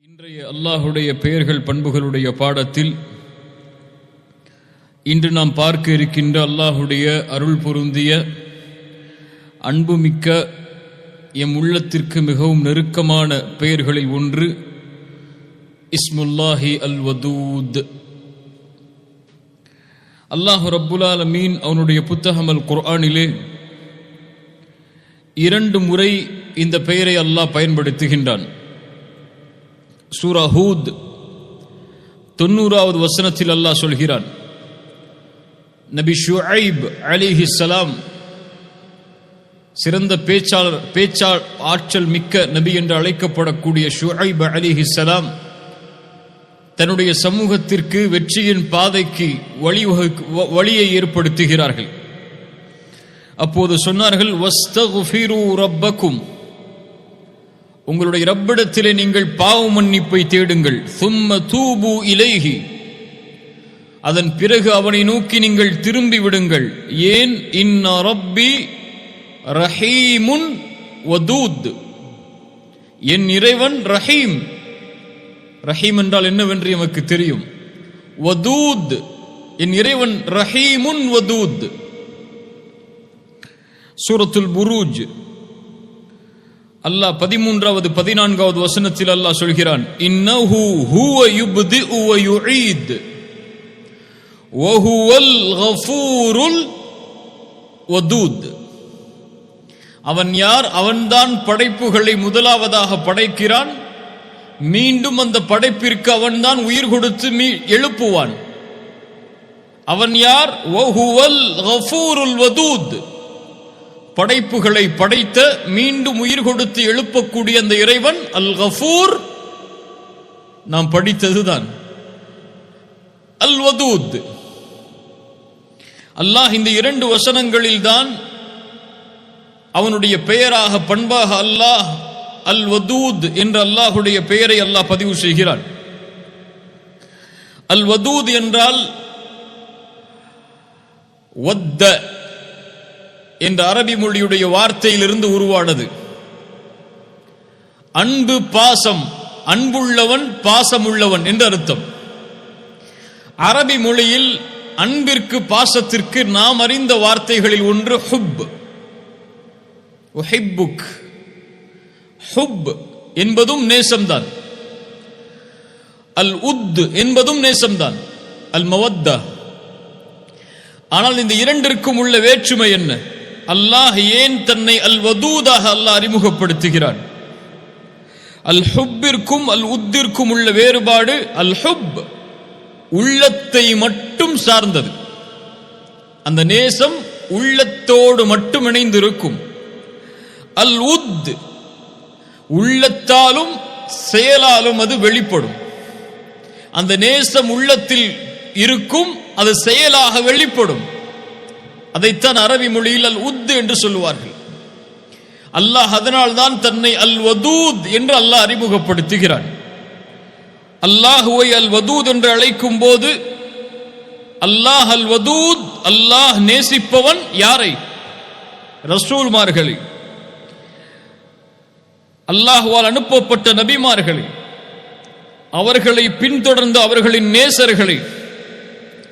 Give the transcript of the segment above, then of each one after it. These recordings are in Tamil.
இன்றைய அல்லாஹுடைய பெயர்கள் பண்புகளுடைய பாடத்தில் இன்று நாம் பார்க்க இருக்கின்ற அல்லாஹுடைய அருள் பொருந்திய அன்புமிக்க எம் உள்ளத்திற்கு மிகவும் நெருக்கமான பெயர்களில் ஒன்று இஸ்முல்லாஹி அல் வதூத். அல்லாஹு ரப்புல் ஆலமீன் அவனுடைய புத்தகம் அல் குர்ஆனிலே 2 முறை இந்த பெயரை அல்லாஹ் பயன்படுத்துகின்றான். சூரா ஹூத் 90வது வசனத்தில் அல்லாஹ் சொல்கிறான், நபி ஷுஐப் அலைஹிஸ்ஸலாம் சிறந்த பேச்சாளர் ஆற்றல் மிக்க நபி என்று அழைக்கப்படக்கூடிய ஷுஐப் அலைஹிஸ்ஸலாம் தன்னுடைய சமூகத்திற்கு வெற்றியின் பாதைக்கு வழியை ஏற்படுத்துகிறார்கள். அப்போது சொன்னார்கள், வஸ்தக்ஃபிரு ரப்பக்கும், உங்களுடைய ரப்பிடத்திலே நீங்கள் பாவ மன்னிப்பை தேடுங்கள். சும்ம தூபு இலைஹி, அதன் பிறகு அவனை நோக்கி நீங்கள் திரும்பி விடுங்கள். ஏன்? இன்ன ரப்பி ரஹீமுன் வதூத், என் இறைவன் ரஹீம். ரஹீம் என்றால் என்னவென்று எமக்கு தெரியும். வதூத், என் இறைவன் ரஹீமுன் வதூத். சூரத்துல் புரூஜ் அல்லாஹ் 13வது 14வது வசனத்தில் அல்லாஹ் சொல்கிறான், இன்னஹு ஹுவ யுப்திஉ வ யுஈத் வ ஹுவல் கஃபூருல் வதூத். அவன் யார்? அவன்தான் படைப்புகளை முதலாவதாக படைக்கிறான், மீண்டும் அந்த படைப்பிற்கு அவன்தான் உயிர் கொடுத்து எழுப்புவான். அவன் யார்? வ ஹுவல் கஃபூருல் வதூத், படைப்புகளை படைத்த மீண்டும் உயிர் கொடுத்து எழுப்பக்கூடிய அந்த இறைவன் அல் கஃபூர். நாம் படித்ததுதான் அல் வதூத். அல்லாஹ் இந்த 2 வசனங்களில் தான் அவனுடைய பெயராக பண்பாக அல்லாஹ் அல் வதூத் என்ற அல்லாஹுடைய பெயரை அல்லாஹ் பதிவு செய்கிறான். அல் வதூத் என்றால் வத்த என்ற அரபி மொழியுடைய வார்த்தையிலிருந்து உருவானது. அன்பு, பாசம், அன்புள்ளவன், பாசமுள்ளவன் என்று அர்த்தம். அரபி மொழியில் அன்பிற்கு பாசத்திற்கு நாம் அறிந்த வார்த்தைகளில் ஒன்று ஹுப். உஹிப்புக், ஹுப் என்பதும் நேசம்தான். அல் உத் என்பதும் நேசம்தான், அல் மவத்தா. ஆனால் இந்த 2ற்கும் உள்ள வேற்றுமை என்ன? அல்லாஹ் ஏன் தன்னை அல் வதூதாக அல்லாஹ் அறிமுகப்படுத்துகிறான்? அல் ஹுப்பிற்கும் அல் உத்திற்கும் உள்ள வேறுபாடு, அல் ஹுப் உள்ளத்தை மட்டும் சார்ந்தது. அந்த நேசம் உள்ளத்தோடு மட்டும் இணைந்திருக்கும். அல் உத் உள்ளத்தாலும் செயலாலும் அது வெளிப்படும். அந்த நேசம் உள்ளத்தில் இருக்கும், அது செயலாக வெளிப்படும். அதைத்தான் அரபி மொழியில் அல் உத் என்று சொல்லுவார்கள். அல்லாஹ் அதனால் தான் தன்னை அல் வதூத் என்று அல்லாஹ் அறிமுகப்படுத்துகிறான். அல்லாஹுவை அல் வதூத் என்று அழைக்கும் போது அல்லாஹ் அல் வதூத், அல்லாஹ் நேசிப்பவன் யாரை? ரசூல்மார்களை, அல்லாஹுவால் அனுப்பப்பட்ட நபிமார்களை, அவர்களை பின்தொடர்ந்த அவர்களின் நேசர்களை,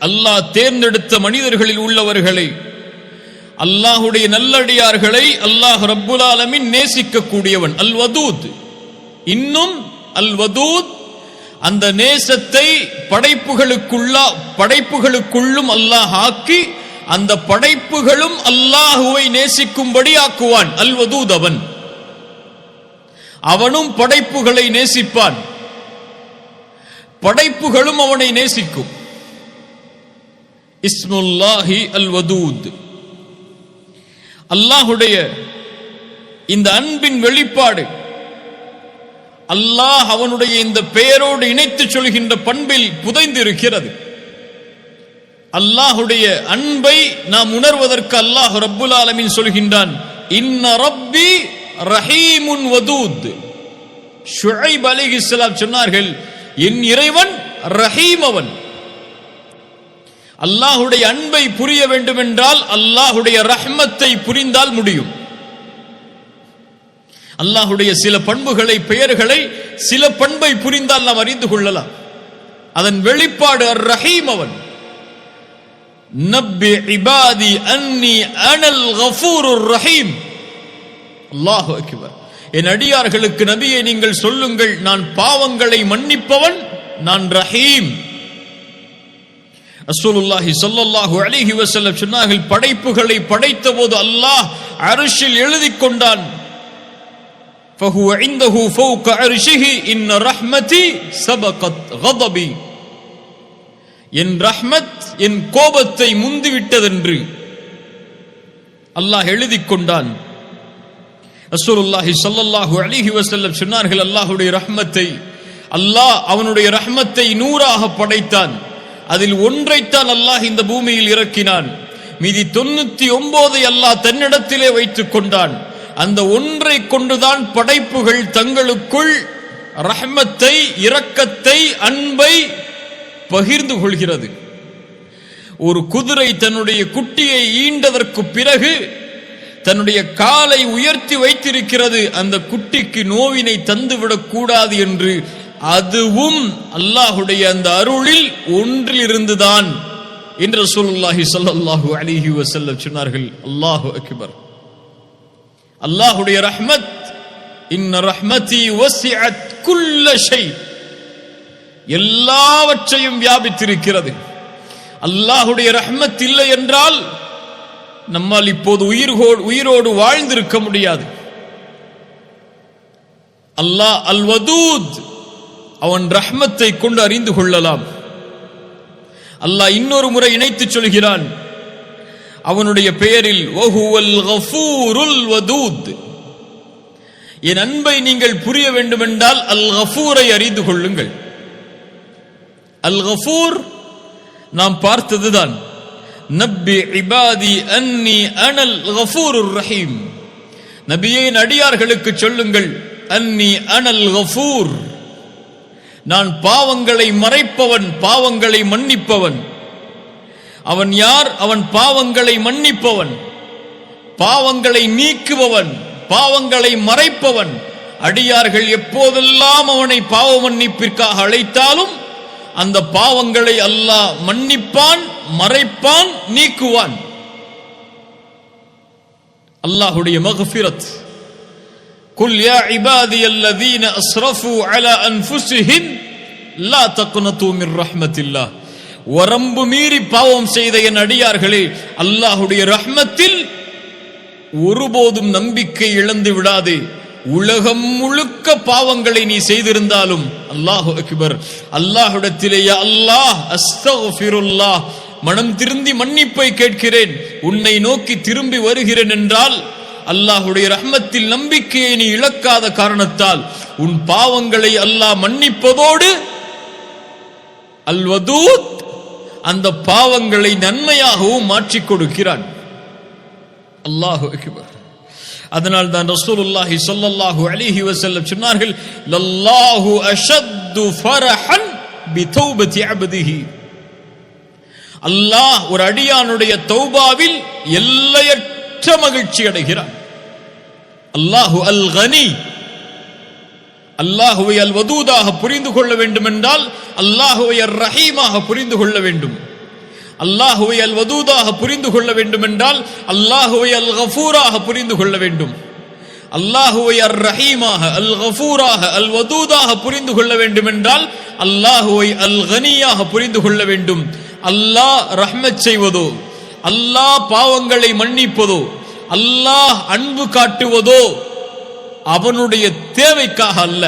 அல்லாஹ் தேர்ந்தெடுத்த மனிதர்களில் உள்ளவர்களை, அல்லாஹுடைய நல்லடியார்களை அல்லாஹ் ரப்புல் ஆலமீன் நேசிக்கக்கூடியவன் அல் வதூத். இன்னும் அல் வதூத் அந்த நேசத்தை படைப்புகளுக்குள்ளும் அல்லாஹ் ஆக்கி அந்த படைப்புகளும் அல்லாஹுவை நேசிக்கும்படி ஆக்குவான். அல் வதூத் அவனும் படைப்புகளை நேசிப்பான், படைப்புகளும் அவனை நேசிக்கும். இஸ்முல்லாஹி அல் வதூத். அல்லாஹுடைய இந்த அன்பின் வெளிப்பாடு அல்லாஹ் அவனுடைய இந்த பெயரோடு இணைத்து சொல்கின்ற பண்பில் புதைந்து இருக்கிறது. அல்லாஹுடைய அன்பை நாம் உணர்வதற்கு அல்லாஹ் ரப்புல் ஆலமீன் சொல்கின்றான், இன்ன ரப்பி ரஹீமுன் வதூத். ஷுஐப் அலைஹிஸ்ஸலாம் சொன்னார்கள், என் இறைவன் ரஹீம். அவன் அல்லாஹுடைய அன்பை புரிய வேண்டும் என்றால் அல்லாஹுடைய ரஹ்மத்தை புரிந்தால் முடியும். அல்லாஹுடைய சில பண்புகளை, பெயர்களை, சில பண்பை புரிந்தால் நாம் அறிந்து கொள்ளலாம். அதன் வெளிப்பாடு அர் ரஹீம். அவன் நப்பி இபாதி அன்னி அனல் கஃபூருர் ரஹீம். அல்லாஹு அக்பர். என் அடியார்களுக்கு நபியே நீங்கள் சொல்லுங்கள், நான் பாவங்களை மன்னிப்பவன், நான் ரஹீம். ரசூலுல்லாஹி ஸல்லல்லாஹு அலைஹி வஸல்லம் சொன்னார்கள், படைப்புகளை படைத்த போது அல்லாஹ் அர்ஷில் எழுதிக் கொண்டான், ஃபஹுவ இன்தஹு ஃபௌக அர்ஷிஹி இன்ன ரஹ்மதி சபகத் கதபி. என் ரஹ்மத் என் கோபத்தை முந்திவிட்டதென்று அல்லாஹ் எழுதிக் கொண்டான். ரசூலுல்லாஹி ஸல்லல்லாஹு அலைஹி வஸல்லம் சொன்னார்கள், அல்லாஹ்வுடைய ரஹ்மத்தை அல்லாஹ் அவனுடைய ரஹ்மத்தை 100ஆக படைத்தான். அதில் ஒன்றைத்தான் அல்லாஹ் இந்த பூமியில் இறக்கினான். மீதி 99 அல்லாஹ் தன்னிடத்திலே வைத்துக் கொண்டான். அந்த ஒன்றை கொண்டுதான் படைப்புகள் தங்களுக்குள் ரஹ்மத்தை, இரக்கத்தை, அன்பை பகிர்ந்து கொள்கிறது. ஒரு குதிரை தன்னுடைய குட்டியை ஈண்டதற்கு பிறகு தன்னுடைய காலை உயர்த்தி வைத்திருக்கிறது, அந்த குட்டிக்கு நோவினை தந்துவிடக் கூடாது என்று. அதுவும் அல்லாஹுடைய அந்த அருளில் ஒன்றில் இருந்துதான் என்று ரசூலுல்லாஹி ஸல்லல்லாஹு அலைஹி வஸல்லம் சொன்னார்கள். அல்லாஹு அக்பர். அல்லாஹுடைய ரஹ்மத், இன்ன ரஹ்மதி வஸிஅத் குல்ல ஷை, எல்லாவற்றையும் வியாபித்திருக்கிறது. அல்லாஹுடைய ரஹ்மத் இல்லை என்றால் நம்மால் இப்போது உயிரோடு வாழ்ந்திருக்க முடியாது. அல்லாஹ் அல் வதூத், அவன் ரஹ்மத்தை கொண்டு அறிந்து கொள்ளலாம். அல்லாஹ் இன்னொரு முறை இணைத்து சொல்கிறான் அவனுடைய பெயரில், வஹுவல் கஃபூருல் வதூத். என் அன்பை நீங்கள் புரிய வேண்டும் என்றால் அல் கஃபூரை அறிந்து கொள்ளுங்கள். அல் கஃபூர் நாம் பார்த்ததுதான். நப்பி இபாதி அன்னி அனல் கஃபூருர் ரஹீம். நபியே, அடியார்களுக்கு சொல்லுங்கள், அன்னி அனல் கஃபூர், நான் பாவங்களை மறைப்பவன், பாவங்களை மன்னிப்பவன். அவன் யார்? அவன் பாவங்களை மன்னிப்பவன், பாவங்களை நீக்குபவன், பாவங்களை மறைப்பவன். அடியார்கள் எப்போதெல்லாம் அவனை பாவ மன்னிப்பிற்காக அழைத்தாலும் அந்த பாவங்களை அல்லாஹ் மன்னிப்பான், மறைப்பான், நீக்குவான். அல்லாஹுடைய மக்ஃபிரத். குல் யா இபாதியல்லதீன அஸ்ரஃபு அலா அன்ஃபுஸிஹிம் லா தக்னது மிர் ரஹ்மத்தில்லாஹ். வரம்பு மீறி பாவம் செய்த என் அடியார்களே, அல்லாஹுடைய ரஹ்மத்தில் ஒருபோதும் நம்பிக்கை இழந்து விடாதே. உலகம் முழுக்க பாவங்களை நீ செய்திருந்தாலும், அல்லாஹு அக்பர், அல்லாஹ்விடத்திலே யா அல்லாஹ் அஸ்தக்ஃபிருல்லாஹ், மனம் திருந்தி மன்னிப்பை கேட்கிறேன், உன்னை நோக்கி திரும்பி வருகிறேன் என்றால், அல்லாஹுடைய ரஹ்மத்தில் நம்பிக்கையை நீ இழக்காத காரணத்தால் உன் பாவங்களை அல்லாஹ் மன்னிப்பதோடு அல் வதூத், அந்த பாவங்களை நன்மையாகவும் மாற்றிக் கொடுக்கிறான். அல்லாஹு அக்பர். அதனால் தான் ரசூலுல்லாஹி ஸல்லல்லாஹு அலைஹி வஸல்லம் சொன்னார்கள், லல்லாஹு அஷத்து ஃபரஹன் பிதௌபதி அப்திஹி. அல்லாஹ் ஒரு அடியானுடைய தௌபாவில் எல்லையற்ற மகிழ்ச்சி அடைகிறான். அல்லாஹு அல் கனி. அல்லாஹுவை அல் வதூதாக புரிந்து கொள்ள வேண்டும் என்றால் அல்லாஹுவை அர் ரஹீமாக புரிந்து கொள்ள வேண்டும். அல்லாஹுவை அல் வதூதாக புரிந்து கொள்ள வேண்டும் என்றால் அல்லாஹுவை அல் கஃபூராக புரிந்து கொள்ள வேண்டும். அல்லாஹுவை அர் ரஹீமாக, அல் கஃபூராக, அல் வதூதாக புரிந்து கொள்ள வேண்டும் என்றால் அல்லாஹுவை அல் கனியாக புரிந்து கொள்ள வேண்டும். அல்லாஹ் ரஹ்மத் செய்வதோ, அல்லாஹ் பாவங்களை மன்னிப்பதோ, அல்லாஹ் அன்பு காட்டுவதோ அவனுடைய தேவைக்காக அல்ல.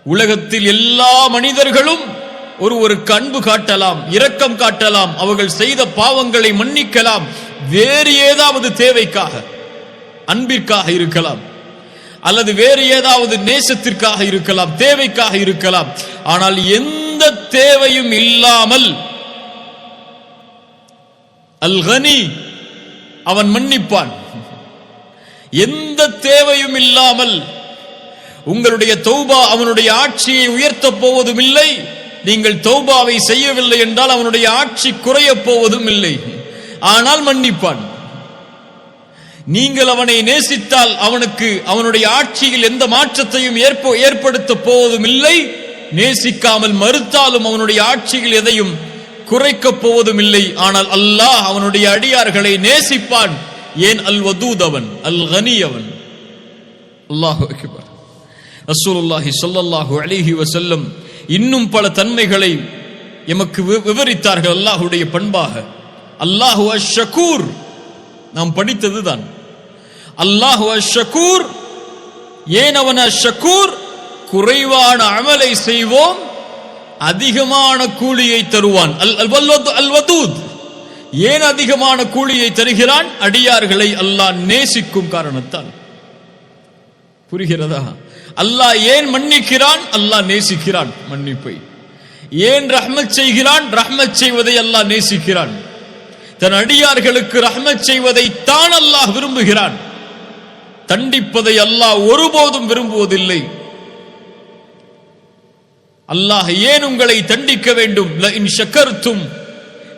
உலகத்தில் எல்லா மனிதர்களும் ஒருவருக்கு அன்பு காட்டலாம், இரக்கம் காட்டலாம், அவர்கள் செய்த பாவங்களை மன்னிக்கலாம், வேறு ஏதாவது தேவைக்காக, அன்பிற்காக இருக்கலாம், அல்லது வேறு ஏதாவது நேசத்திற்காக இருக்கலாம், தேவைக்காக இருக்கலாம். ஆனால் எந்த தேவையும் இல்லாமல் அல் கனி, அவன் மன்னிப்பான். எந்த தேவையும் இல்லாமல் உங்களுடைய தௌபா அவனுடைய ஆட்சியை உயர்த்தப் போவதும் இல்லை. நீங்கள் தௌபாவை செய்யவில்லை என்றால் அவனுடைய ஆட்சி குறைய போவதும் இல்லை. ஆனால் மன்னிப்பான். நீங்கள் அவனை நேசித்தால் அவனுக்கு அவனுடைய ஆட்சியில் எந்த மாற்றத்தையும் ஏற்படுத்த போவதும் இல்லை, நேசிக்காமல் மறுத்தாலும் அவனுடைய ஆட்சியில் எதையும் குறைக்கப் போவதும் இல்லை. ஆனால் அல்லாஹ் அவனுடைய அடியார்களை நேசிப்பான். ஏன்? அல் வதூத் அவன், அல் கனி அவன். அல்லாஹு அக்பர். ரசூலுல்லாஹி ஸல்லல்லாஹு அலைஹி வஸல்லம் இன்னும் பல தன்மைகளை எமக்கு விவரித்தார்கள் அல்லாஹுடைய பண்பாக. அல்லாஹு அஷ்-ஷகூர், நாம் படித்ததுதான். அல்லாஹு அஷ்-ஷகூர். ஏன் அவன் அஷ்-ஷகூர்? குறைவான அமலை செய்வோம், அதிகமான கூலியை தருவான். அல் வதூத். ஏன் அதிகமான கூலியை தருகிறான்? அடியார்களை அல்லாஹ் நேசிக்கும் காரணத்தால். புரிகிறதா? அல்லாஹ் ஏன் மன்னிக்கிறான்? அல்லாஹ் நேசிக்கிறான் மன்னிப்பை. ஏன் ரஹ்மத் செய்கிறான்? ரஹ்மத் செய்வதை அல்லாஹ் நேசிக்கிறான். தன் அடியார்களுக்கு ரஹ்மத் செய்வதை தான் அல்லாஹ் விரும்புகிறான். தண்டிப்பதை அல்லாஹ் ஒருபோதும் விரும்புவதில்லை. அல்லாஹ் ஏன் உங்களை தண்டிக்க வேண்டும்? லஇன் ஷக்கர்தும்,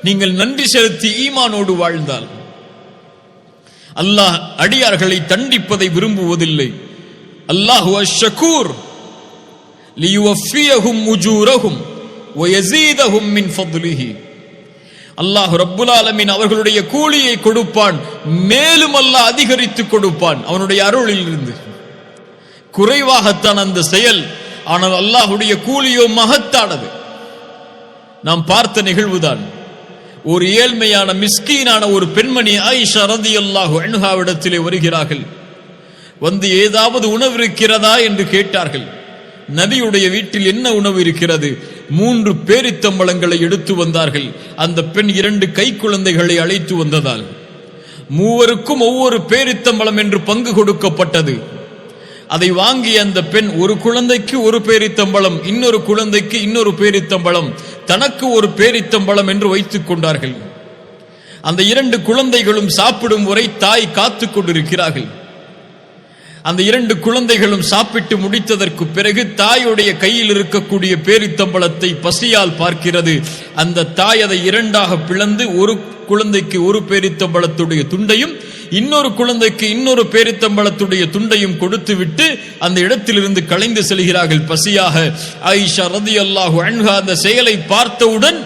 நீங்கள் நன்றி செலுத்தி ஈமானோடு வாழ்ந்தால். அல்லாஹ் அடியார்களை தண்டிப்பதை விரும்புவதில்லை. அல்லாஹு அஷ்-ஷகூர் லியுவஃபியஹும் உஜூரஹும் வயஸீதஹும் மின் ஃபத்லிஹி. அல்லாஹ் ரப்புல் ஆலமீன் அவர்களுடைய கூலியை கொடுப்பான், மேலும் அல்லாஹ் அதிகரித்து கொடுப்பான் அவனுடைய அருளில் இருந்து. குறைவாகத்தான் அந்த செயல், ஆனால் அல்லாஹுடைய கூலியோ மகத்தானது. நாம் பார்த்த நிகழ்வுதான். ஒரு ஏழ்மையான மிஸ்கீனான ஒரு பெண்மணி ஆயிஷா ரலியல்லாஹு அன்ஹாவிடத்திலே வருகிறார்கள். வந்து ஏதாவது உணவு இருக்கிறதா என்று கேட்டார்கள். நபியுடைய வீட்டில் என்ன உணவு இருக்கிறது? 3 பேரித்தம்பழங்களை எடுத்து வந்தார்கள். அந்த பெண் 2 கை குழந்தைகளை அழைத்து வந்ததால் மூவருக்கும் ஒவ்வொரு பேரித்தம்பழம் என்று பங்கு கொடுக்கப்பட்டது. அதை வாங்கிய அந்த பெண் ஒரு குழந்தைக்கு ஒரு பேரித்தம்பழம், இன்னொரு குழந்தைக்கு இன்னொரு பேரித்தம்பழம், தனக்கு ஒரு பேரித்தம்பழம் என்று வைத்துக் கொண்டார்கள். அந்த 2 குழந்தைகளும் சாப்பிடும் வரை தாய் காத்துக் கொண்டிருக்கிறார்கள். அந்த 2 குழந்தைகளும் சாப்பிட்டு முடித்ததற்கு பிறகு தாயுடைய கையில் இருக்கக்கூடிய பேரித்தம்பழத்தை பசியால் பார்க்கிறது. அந்த தாய் அதை 2ஆக பிளந்து ஒரு குழந்தைக்கு ஒரு பேரித்தம்பழத்துடைய துண்டையும் இன்னொரு குழந்தைக்கு இன்னொரு பேரித்தம்பழத்துடைய துண்டையும் கொடுத்து விட்டு அந்த இடத்திலிருந்து கலைந்து செல்கிறார்கள் பசியாக. ஆயிஷா ரலியல்லாஹு அன்ஹா அந்த செயலை பார்த்தவுடன்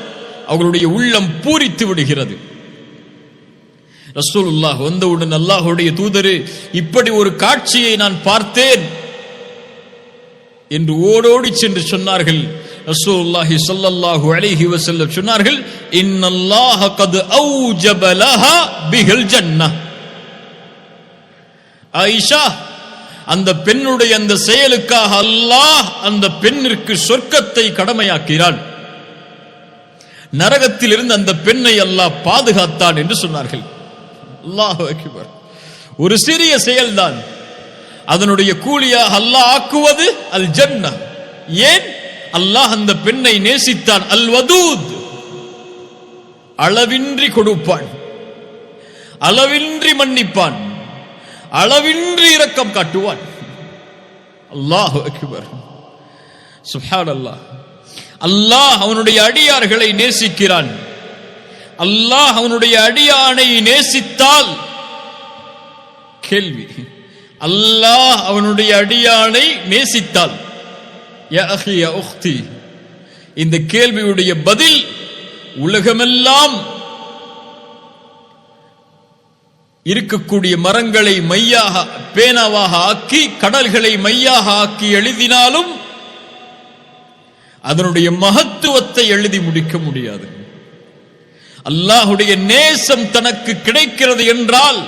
அவர்களுடைய உள்ளம் பூரித்து விடுகிறது. ரசூலுல்லாஹ் வந்தவுடன் அல்லாஹ்வுடைய தூதரே, இப்படி ஒரு காட்சியை நான் பார்த்தேன் என்று ஓடோடி சென்று சொன்னார்கள். ரசூலுல்லாஹி ஸல்லல்லாஹு அலைஹி வஸல்லம் சொன்னார்கள், இன்னல்லாஹ கத் அவ்ஜப லஹா பிஹல் ஜன்னah. ஆயிஷா, அந்த பெண்ணுடைய அந்த செயலுக்காக அல்லாஹ் அந்த பெண்ணிற்கு சொர்க்கத்தை கடமையாக்கிறான், நரகத்தில் இருந்து அந்த பெண்ணை அல்லாஹ் பாதுகாத்தான் என்று சொன்னார்கள். அல்லாஹு அக்பர். ஒரு சிறிய செயல்தான், அதனுடைய கூலியாக அல்லாஹ் ஆக்குவது அல் ஜன்னah. ஏன்? அல்லாஹ் அந்த பெண்ணை நேசித்தான். அல் வதூத், அளவின்றி கொடுப்பான், அளவின்றி மன்னிப்பான், அளவின்றி இரக்கம் காட்டுவான். அல்லாஹு அக்பர். சுப்ஹானல்லாஹ். அல்லாஹ் அவனுடைய அடியார்களை நேசிக்கிறான். அல்லாஹ் அவனுடைய அடியானை நேசித்தால், கேள்வி, அல்லாஹ் அவனுடைய அடியானை நேசித்தால், யா அஹி யா உக்தி, இந்த கேள்வியுடைய பதில் உலகமெல்லாம் இருக்கக்கூடிய மரங்களை மையாக பேனாவாக ஆக்கி கடல்களை மையாக ஆக்கி எழுதினாலும் அதனுடைய மகத்துவத்தை எழுதி முடிக்க முடியாது. அல்லாஹுடைய நேசம் தனக்கு கிடைக்கிறது என்றால்,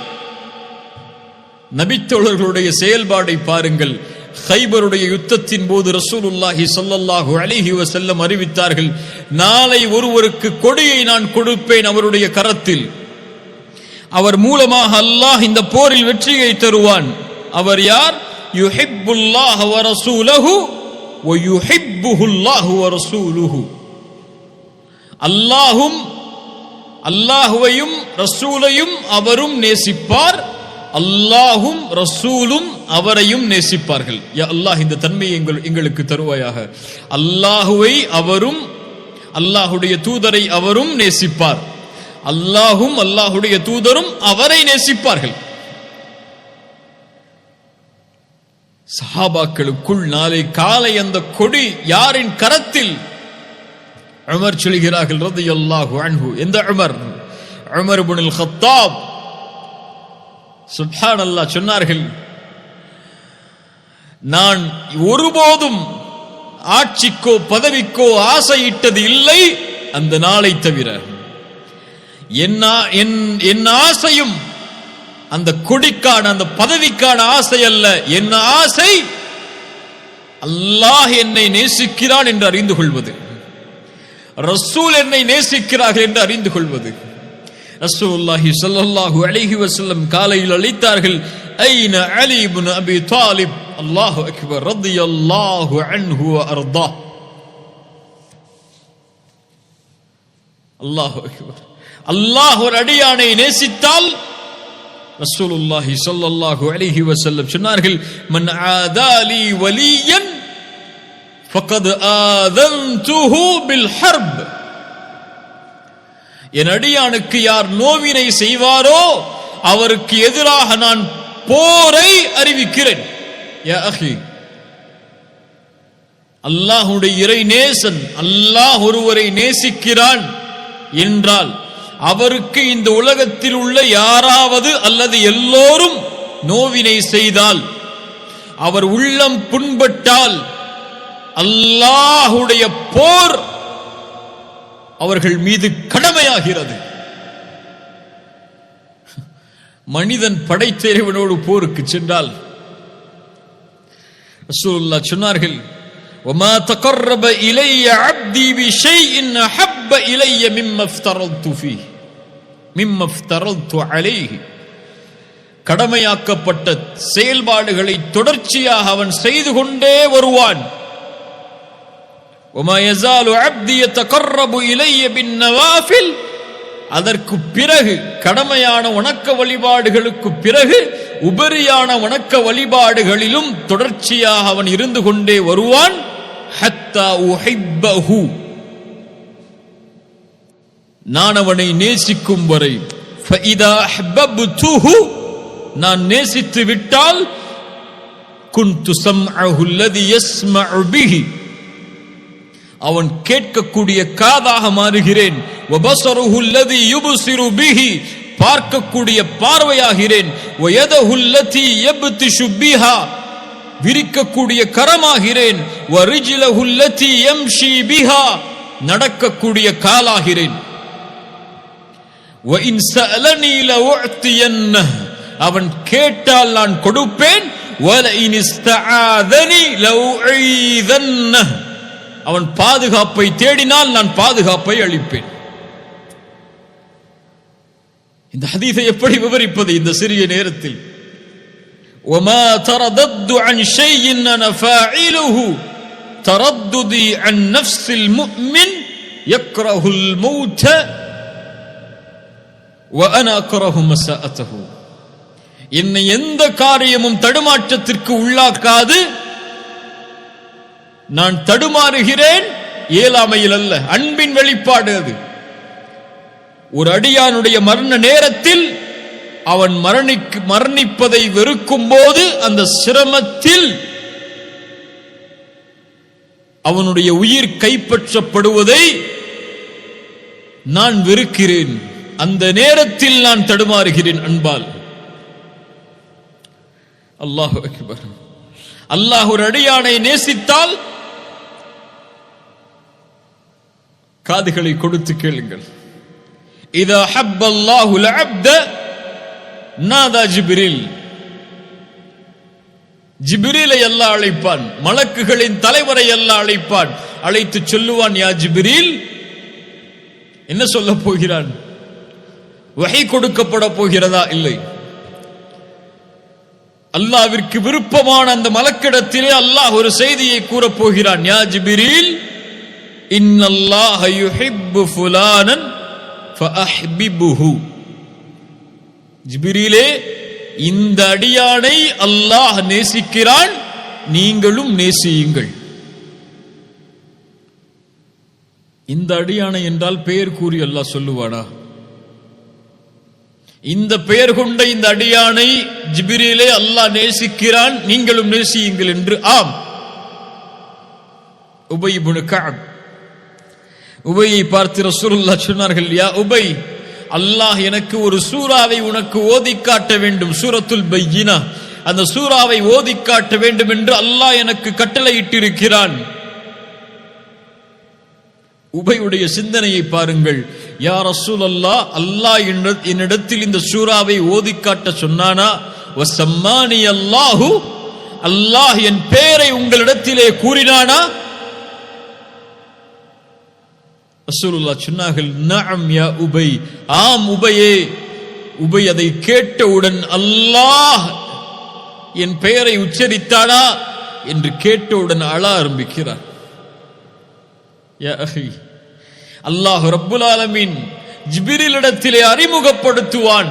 நபித்தோழர்களுடைய செயல்பாடை பாருங்கள். கைபருடைய யுத்தத்தின் போது ரசூலுல்லாஹி ஸல்லல்லாஹு அலைஹி வஸல்லம் அறிவித்தார்கள், நாளை ஒருவருக்கு கொடியை நான் கொடுப்பேன் அவருடைய கரத்தில், அவர் மூலமாக அல்லாஹ் இந்த போரில் வெற்றியை தருவான். அவர் யார்? யுஹிப்புல்லாஹ வ ரசூலுஹு வ யுஹிப்புஹுல்லாஹு வ ரசூலுஹு. அல்லாஹும் அல்லாஹுவையும் ரசூலையும் அவரும் நேசிப்பார், அல்லாஹும் ரசூலும் அவரையும் நேசிப்பார்கள். யா அல்லாஹ், இந்த தன்மையை எங்களுக்கு தருவாயாக. அல்லாஹுவை அவரும் அல்லாஹுடைய தூதரை அவரும் நேசிப்பார், அல்லாஹும் அல்லாஹுடைய தூதரும் அவரை நேசிப்பார்கள். சஹாபாக்களுக்குள் நாளை காலை அந்த கொடி யாரின் கரத்தில்? உமர் சொல்கிறார்கள் ரலியல்லாஹு அன்ஹு. எந்த உமர்? உமர் இப்னுல் கத்தாப். சுப்ஹானல்லாஹ். சொன்னார்கள், நான் ஒருபோதும் ஆட்சிக்கோ பதவிக்கோ ஆசையிட்டது இல்லை அந்த நாளை தவிர. என் ஆசையும் அந்த கொடிக்கான அந்த பதவிக்கான ஆசை அல்ல. என் ஆசை அல்லாஹ் என்னை நேசிக்கிறான் என்று அறிந்து கொள்வது, ரசூல் என்னை நேசிக்கிறார்கள் என்று அறிந்து கொள்வது. ரசூலுல்லாஹி ஸல்லல்லாஹு அலைஹி வஸல்லம் காலையில் அழைத்தார்கள், ஐன அலி இப்னு அபி தாலிப். அல்லாஹு அக்பர். ரலியல்லாஹு அன்ஹு வ அர்தா. அல்லாஹு அக்பர். அல்லாஹ் ஒரு அடியானை நேசித்தால் ரசூலுல்லாஹி ஸல்லல்லாஹு அலைஹி வஸல்லம் சொன்னார்கள், மன் ஆதாலி வலியன் ஃபகத் ஆதன்துஹு பில் ஹர்ப். என் அடியானுக்கு யார் நோவினை செய்வாரோ அவருக்கு எதிராக நான் போரை அறிவிக்கிறேன். யா அஹி, அல்லாஹ்வுடைய இறை நேசன், அல்லாஹ் ஒருவரை நேசிக்கிறான் என்றால் அவருக்கு இந்த உலகத்தில் உள்ள யாராவது அல்லது எல்லோரும் நோவினை செய்தால், அவர் உள்ளம் புண்பட்டால், அல்லாஹ்வுடைய போர் அவர்கள் மீது கடமையாகிறது. மனிதன் படைத்த இறைவனோடு போருக்கு சென்றால் ரசூலுல்லாஹ் சொன்னார்கள், وما تقرب الي عبدي بشيء احب الي مما افترضت عليه. கடமையாக்கப்பட்ட செயல்பாடுகளை தொடர்ச்சியாக அவன் செய்து கொண்டே வருவான். وما يزال عبدي يتقرب الي بالنوافل. அதற்கு பிறகு கடமையான வணக்க வழிபாடுகளுக்கு பிறகு உபரியான வணக்க வழிபாடுகளிலும் தொடர்ச்சியாக அவன் இருந்து கொண்டே வருவான். ஹத்தா உஹிப்பஹு. நான் அவனை நேசிக்கும் வரை. ஃபஇதா அஹ்பப்துஹு. நான் நேசித்து விட்டால் குன்து ஸம்அஹு அல்லதி யஸ்மஉ பிஹி. அவன் கேட்கக்கூடிய காதாக மாறுகிறேன். வபஸருஹு அல்லதி யுப்ஸிரு பிஹி. பார்க்கக்கூடிய பார்வையாகிறேன். வயதஹு அல்லதி யப்திஷு பிஹா. விரிக்கக்கூடிய கரமாகிறேன். வரிஜ்லஹு அல்லதி யம்ஷி பிஹா. நடக்கக்கூடிய காலாகிறேன். وَإِنْ سَأَلَنِي لَأُعْطِيَنَّهُ. அவன் கேட்டால் நான் கொடுப்பேன். وَلَئِنِ اسْتَعَاذَنِي لَأُعِيذَنَّهُ. அவன் பாதுகாப்பை தேடினால் நான் பாதுகாப்பை அளிப்பேன். இந்த ஹதீஸை எப்படி விவரிப்பது இந்த சிறிய நேரத்தில்? وَمَا تَرَدَدُّ عَنْ شَيْءٍ أَنَا فَاعِلُهُ تَرَدُّدِي عَنْ نَفْسِ الْمُؤْمِنِ يَكْرَهُ الْمَوْتَ وَأَنَا أَكْرَهُ مَسَاءَتَهُ. என்னை எந்த காரியமும் தடுமாற்றத்திற்கு உள்ளாக்காது. நான் தடுமாறுகிறேன் இயலாமையில் அல்ல, அன்பின் வெளிப்பாடு அது. ஒரு அடியானுடைய மரண நேரத்தில் அவன் மரணிப்பதை வெறுக்கும் போது அந்த சிரமத்தில் அவனுடைய உயிர் கைப்பற்றப்படுவதை நான் வெறுக்கிறேன். அந்த நேரத்தில் நான் தடுமாறுகிறேன் அன்பால். அல்லாஹு அக்பர். அல்லாஹ் ஒரு அடியானை நேசித்தால் காதுகளை கொடுத்து கேளுங்கள். இதா ஹப்பல்லாஹுல் அப்த நாதா ஜிப்ரீல். ஜிப்ரீலை அல்லாஹ் அழைப்பான். மலக்குகளின் தலைவரை அல்லாஹ் அழைப்பான். அழைத்து சொல்லுவான், யா ஜிப்ரீல். என்ன சொல்ல போகிறான்? வஹி கொடுக்கப்பட போகிறதா? இல்லை. அல்லாஹ்விற்கு விருப்பமான அந்த மலக்கிடத்திலே அல்லாஹ் ஒரு செய்தியை கூறப் போகிறான். யா ஜிப்ரீல், இன்னல்லாஹ யுஹிப்பு ஃபுலானன் ஃபஅஹ்பிபுஹு. ஜிப்ரீலே, இந்த அடியானை அல்லாஹ் நேசிக்கிறான், நீங்களும் நேசியுங்கள். இந்த அடியானை என்றால் பெயர் கூறி அல்லாஹ் சொல்லுவானா? இந்த பெயர் கொண்ட இந்த அடியானை ஜிப்ரீலே அல்லாஹ் நேசிக்கிறான், நீங்களும் நேசியுங்கள் என்று. ஆம். உபை இப்னு கஅப், உபையை பார்த்து ரசூலுல்லாஹ் சொன்னார்கள், யா உபை, அல்லாஹ் எனக்கு ஒரு சூராவை உனக்கு ஓதி காட்ட வேண்டும், சூரத்துல் பையினா, அந்த சூராவை ஓதி காட்ட வேண்டும் என்று அல்லாஹ் எனக்கு கட்டளையிட்டிருக்கிறான். உபையுடைய சிந்தனையை பாருங்கள். யா ரசூலல்லாஹ், அல்லாஹ் என்னிடத்தில் இந்த சூராவை ஓதி காட்ட சொன்னானா? வஸம்மானி அல்லாஹு, அல்லாஹ் என் பெயரை உங்களிடத்திலே கூறினானா? ரசூலுல்லாஹ் சொன்னார்கள், நஅம் யா உபை, ஆம் உபையே. உபை அதை கேட்டவுடன் அல்லாஹ் என் பெயரை உச்சரித்தானா என்று கேட்டவுடன் அழ ஆரம்பிக்கிறார். யா அஹி, அல்லாஹ் ரப்புல் ஆலமீன் ஜிப்ரீலிடத்திலே அறிமுகப்படுத்துவான்,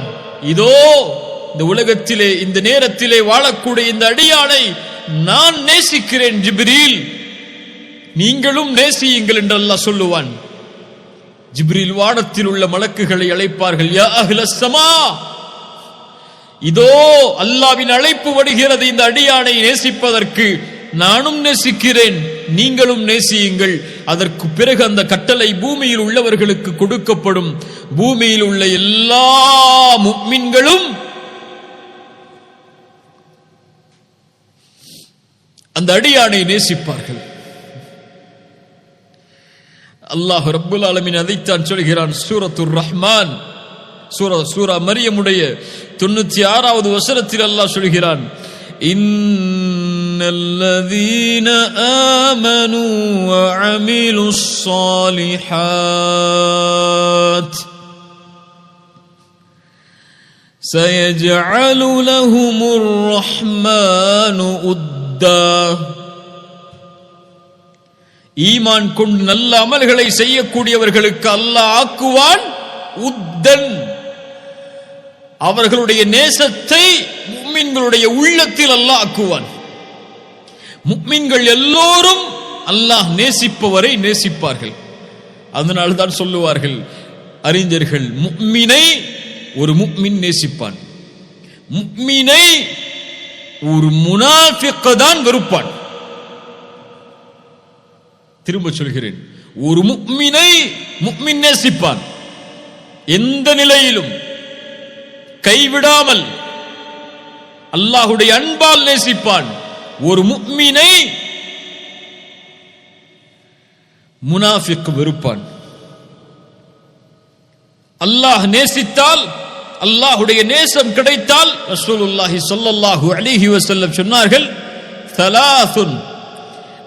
இதோ இந்த உலகத்திலே இந்த நேரத்திலே வாழக்கூடிய இந்த அடியானை நான் நேசிக்கிறேன் ஜிப்ரீல், நீங்களும் நேசியுங்கள் என்று அல்லாஹ் சொல்லுவான். ஜிப்ரீல் வானத்தில் உள்ள மலக்குகளை அழைப்பார்கள், யா அஹ்லஸ் ஸமா, இதோ அல்லாஹ்வின் அழைப்பு வருகிறது இந்த அடியானை நேசிப்பதற்கு, நானும் நேசிக்கிறேன், நீங்களும் நேசியுங்கள். அதற்கு பிறகு அந்த கட்டளை பூமியில் உள்ளவர்களுக்கு கொடுக்கப்படும். பூமியில் உள்ள எல்லா முஃமின்களும் அந்த அடியானை நேசிப்பார்கள். அல்லாஹ் ரப்புல் ஆலமீன் அதைத்தான் சொல்கிறான். சூரத்துர் ரஹ்மான், சூரா மரியமுடைய 96வது வசனத்தில் அல்லாஹ் சொல்கிறான், இன்னல்லதீன ஆமனூ வஅமிலுஸ் ஸாலிஹாத் சயஜஅலு லஹுமுர் ரஹ்மானு உத்தா. ஈமான் கொண்டு நல்ல அமல்களை செய்யக்கூடியவர்களுக்கு அல்லாஹ் ஆக்குவான் உத்தன், அவர்களுடைய நேசத்தை முஃமின்களுடைய உள்ளத்தில் அல்லாஹ் ஆக்குவான். முஃமின்கள் எல்லோரும் அல்லாஹ் நேசிப்பவரை நேசிப்பார்கள். அதனால் தான் சொல்லுவார்கள் அறிஞர்கள், முஃமினை ஒரு முஃமின் நேசிப்பான், முஃமினை ஒரு முனாஃபிக் தான் வெறுப்பான். திரும்ப சொல்கிறேன், ஒரு முஃமினை முஃமின் நேசிப்பான், எந்த நிலையிலும் கைவிடாமல் அல்லாஹ்வுடைய அன்பால் நேசிப்பான். ஒரு முஃமினை முனாஃபிக் வெறுப்பான். அல்லாஹ் நேசித்தால், அல்லாஹ்வுடைய நேசம் கிடைத்தால், ரசூலுல்லாஹி ஸல்லல்லாஹு அலைஹி வஸல்லம் சொன்னார்கள், ஸலாசுன்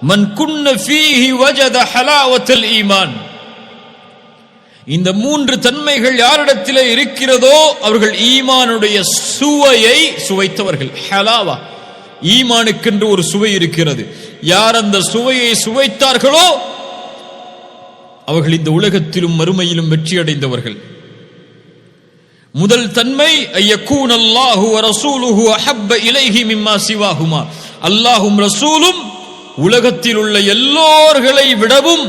மன் குன்ன ஃபீஹி வஜத ஹலாவத்தல் ஈமான். இந்த மூன்று தன்மைகள் யாரிடத்திலே இருக்கிறதோ அவர்கள் ஈமானுடைய சுவையை சுவைத்தவர்கள். ஹலாவா, ஈமானுக்கென்று ஒரு சுவை இருக்கிறது. யார் அந்த சுவையை சுவைத்தார்களோ அவர்கள் இந்த உலகத்திலும் மறுமையிலும் வெற்றி அடைந்தவர்கள். முதல் தன்மை ஐயக்கூன் அல்லாஹு வ ரசூலுஹு அஹப்ப இலைஹி மிம்மா சிவாஹுமா. அல்லாஹும் ரசூலும் உலகத்தில் உள்ள எல்லோர்களை விடவும்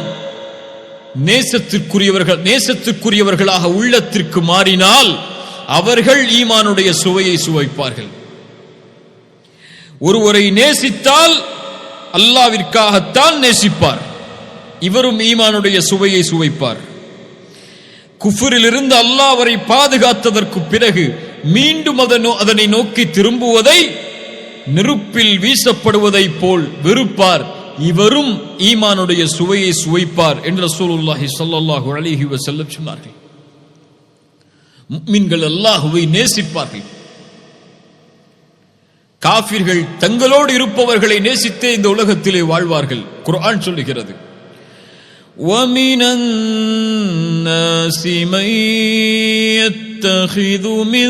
நேசத்திற்குரியவர்களாக உள்ளத்திற்கு மாறினால் அவர்கள் ஈமானுடைய சுவையை சுவைப்பார்கள். ஒருவரை நேசித்தால் அல்லாஹ்விற்காகத்தான் நேசிப்பார், இவரும் ஈமானுடைய சுவையை சுவைப்பார். குஃப்ரிலிருந்து அல்லாஹ் அவரை பாதுகாத்ததற்கு பிறகு மீண்டும் அதனை நோக்கி திரும்புவதை நெருப்பில் வீசப்படுவதை போல் வெறுப்பார், இவரும் ஈமானுடைய சுவையை சுவைப்பார் என்று ரசூலுல்லாஹி ஸல்லல்லாஹு அலைஹி வஸல்லம் சொன்னார்கள். முஃமின்கள் அல்லாஹ்வை நேசிப்பார்கள். காஃபிர்கள் தங்களோடு இருப்பவர்களை நேசித்தே இந்த உலகத்திலே வாழ்வார்கள். குர்ஆன் சொல்லுகிறது, وَمِنَ النَّاسِ مَن يَتَّخِذُ مِن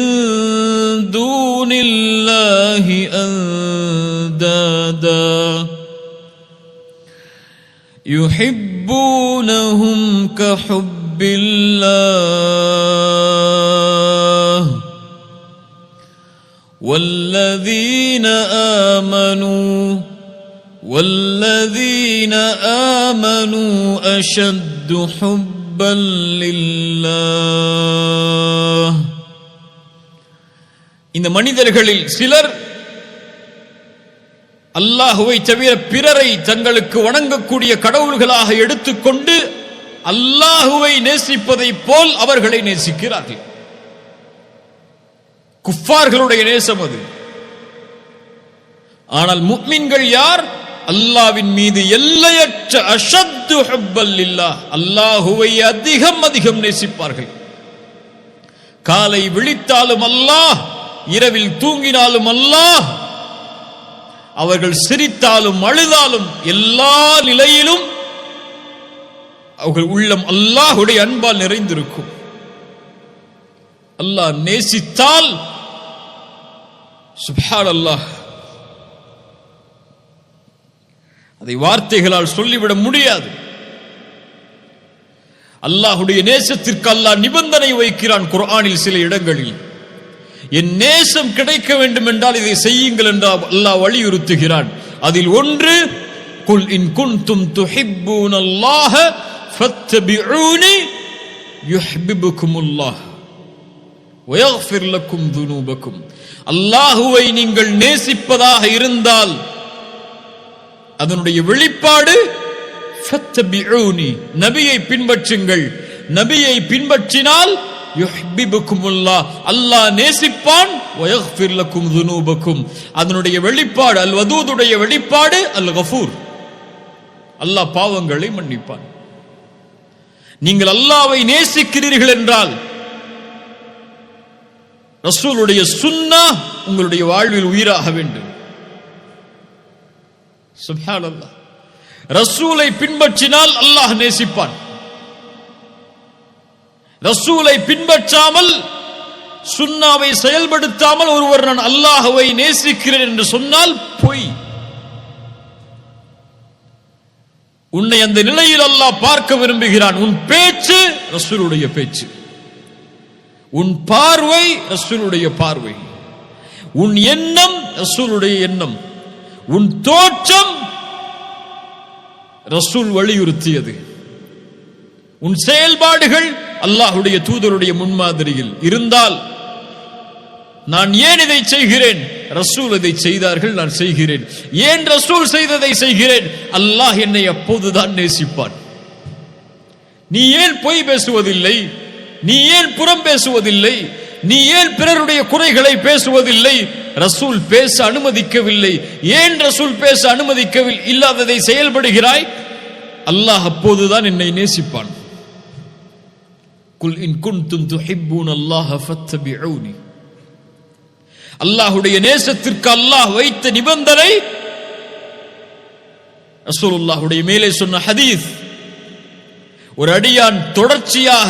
دُونِ اللَّهِ أَندَادًا يُحِبُّونَهُمْ كَحُبِّ اللَّهِ وَالَّذِينَ آمَنُوا أَشَدُّ حُبًّا لِلَّهِ இந்த மனிதர்களில் சிலர் அல்லாஹுவை தவிர பிறரை தங்களுக்கு வணங்கக்கூடிய கடவுள்களாக எடுத்துக்கொண்டு அல்லாஹுவை நேசிப்பதை போல் அவர்களை நேசிக்கிறார்கள். குஃபார்களுடைய நேசம் அது. ஆனால் முஃமின்கள் யார்? அல்லாஹ்வின் மீது எல்லையற்ற அஷத்து ஹுப்பல் லில்லாஹ், அல்லாஹுவை அதிகம் அதிகம் நேசிப்பார்கள். காலை விழித்தாலும் அல்லாஹ், இரவில் தூங்கினாலும் அல்லாஹ், அவர்கள் சிரித்தாலும் அழுதாலும் எல்லா நிலையிலும் அவர்கள் உள்ளம் அல்லாஹ்வுடைய அன்பால் நிறைந்திருக்கும். அல்லாஹ் நேசித்தால் சுப்ஹானல்லாஹ், அதை வார்த்தைகளால் சொல்லிவிட முடியாது. அல்லாஹ்வுடைய நேசத்திற்கு அல்லாஹ் நிபந்தனை வைக்கிறான் குர்ஆனில் சில இடங்களில். என் நேசம் கிடைக்க வேண்டும் என்றால் இதை செய்யுங்கள் என்று அல்லாஹ் வலியுறுத்துகிறான். அதில் ஒன்று, குல் இன் குன்தும் துஹிப்பூனல்லாஹ ஃபத்தபிஊனி யுஹிப்புக்குமுல்லாஹ் வயக்ஃபிர் லக்கும் துனூபக்கும். அல்லாஹ்வை நீங்கள் நேசிப்பதாக இருந்தால் அதனுடைய வெளிப்பாடு ஃபத்தபிஊனி, நபியை பின்பற்றுங்கள். நபியை பின்பற்றினால் யுஹிப்புக்குமுல்லாஹ், அல்லாஹ் நேசிப்பான். வயக்ஃபிர் லக்கும் துனூபக்கும், அதனுடைய வெளிப்பாடு அல் வதூதுடைய வெளிப்பாடு அல் கஃபூர், அல்லாஹ் பாவங்களை மன்னிப்பான். நீங்கள் அல்லாஹ்வை நேசிக்கிறீர்கள் என்றால் ரசூலுடைய சுன்னah உங்களுடைய வாழ்வில் உயிராக வேண்டும். சுப்ஹானல்லாஹ், ரசூலை பின்பற்றினால் அல்லாஹ் நேசிப்பான். ரசூலை பின்பற்றாமல் சுன்னாவை செயல்படுத்தாமல் ஒருவர் நான் அல்லாஹ்வை நேசிக்கிறேன் என்று சொன்னால் பொய். உன்னை அந்த நிலையில் அல்லாஹ் பார்க்க விரும்புகிறான். உன் பேச்சு ரசூலுடைய பேச்சு, உன் பார்வை ரசூலுடைய பார்வை, உன் எண்ணம் ரசூலுடைய எண்ணம், உன் தோற்றம் ரசூல் வலியுறுத்தியது, உன் செயல்பாடுகள் அல்லாஹ்வுடைய தூதருடைய முன்மாதிரியில் இருந்தால் நான் ஏன் இதை செய்கிறேன்? ரசூல் இதை செய்தார்கள், நான் செய்கிறேன். ஏன் ரசூல் செய்ததை செய்கிறேன்? அல்லாஹ் என்னை அப்போதுதான் நேசிப்பான். நீ ஏன் பொய் பேசுவதில்லை? நீ ஏன் புறம் பேசுவதில்லை? நீ ஏன் பிறருடைய குறைகளை பேசுவதில்லை? ரசூல் பேச அனுமதிக்கவில்லை. ஏன் ரசூல் பேச அனுமதிக்கவில்லை இல்லாததை செயல்படுகிறாய்? அல்லாஹ் அப்போதுதான் என்னை நேசிப்பான். குல் இன் குன்தும் துஹிப்பூனல்லாஹ ஃபத்தபிஊனி, அல்லாஹ்வுடைய நேசத்திற்கு அல்லாஹ் வைத்த நிபந்தனை ரசூலுல்லாஹ்வுடைய மேலே சொன்ன ஹதீஸ். ஒரு அடியான் தொடர்ச்சியாக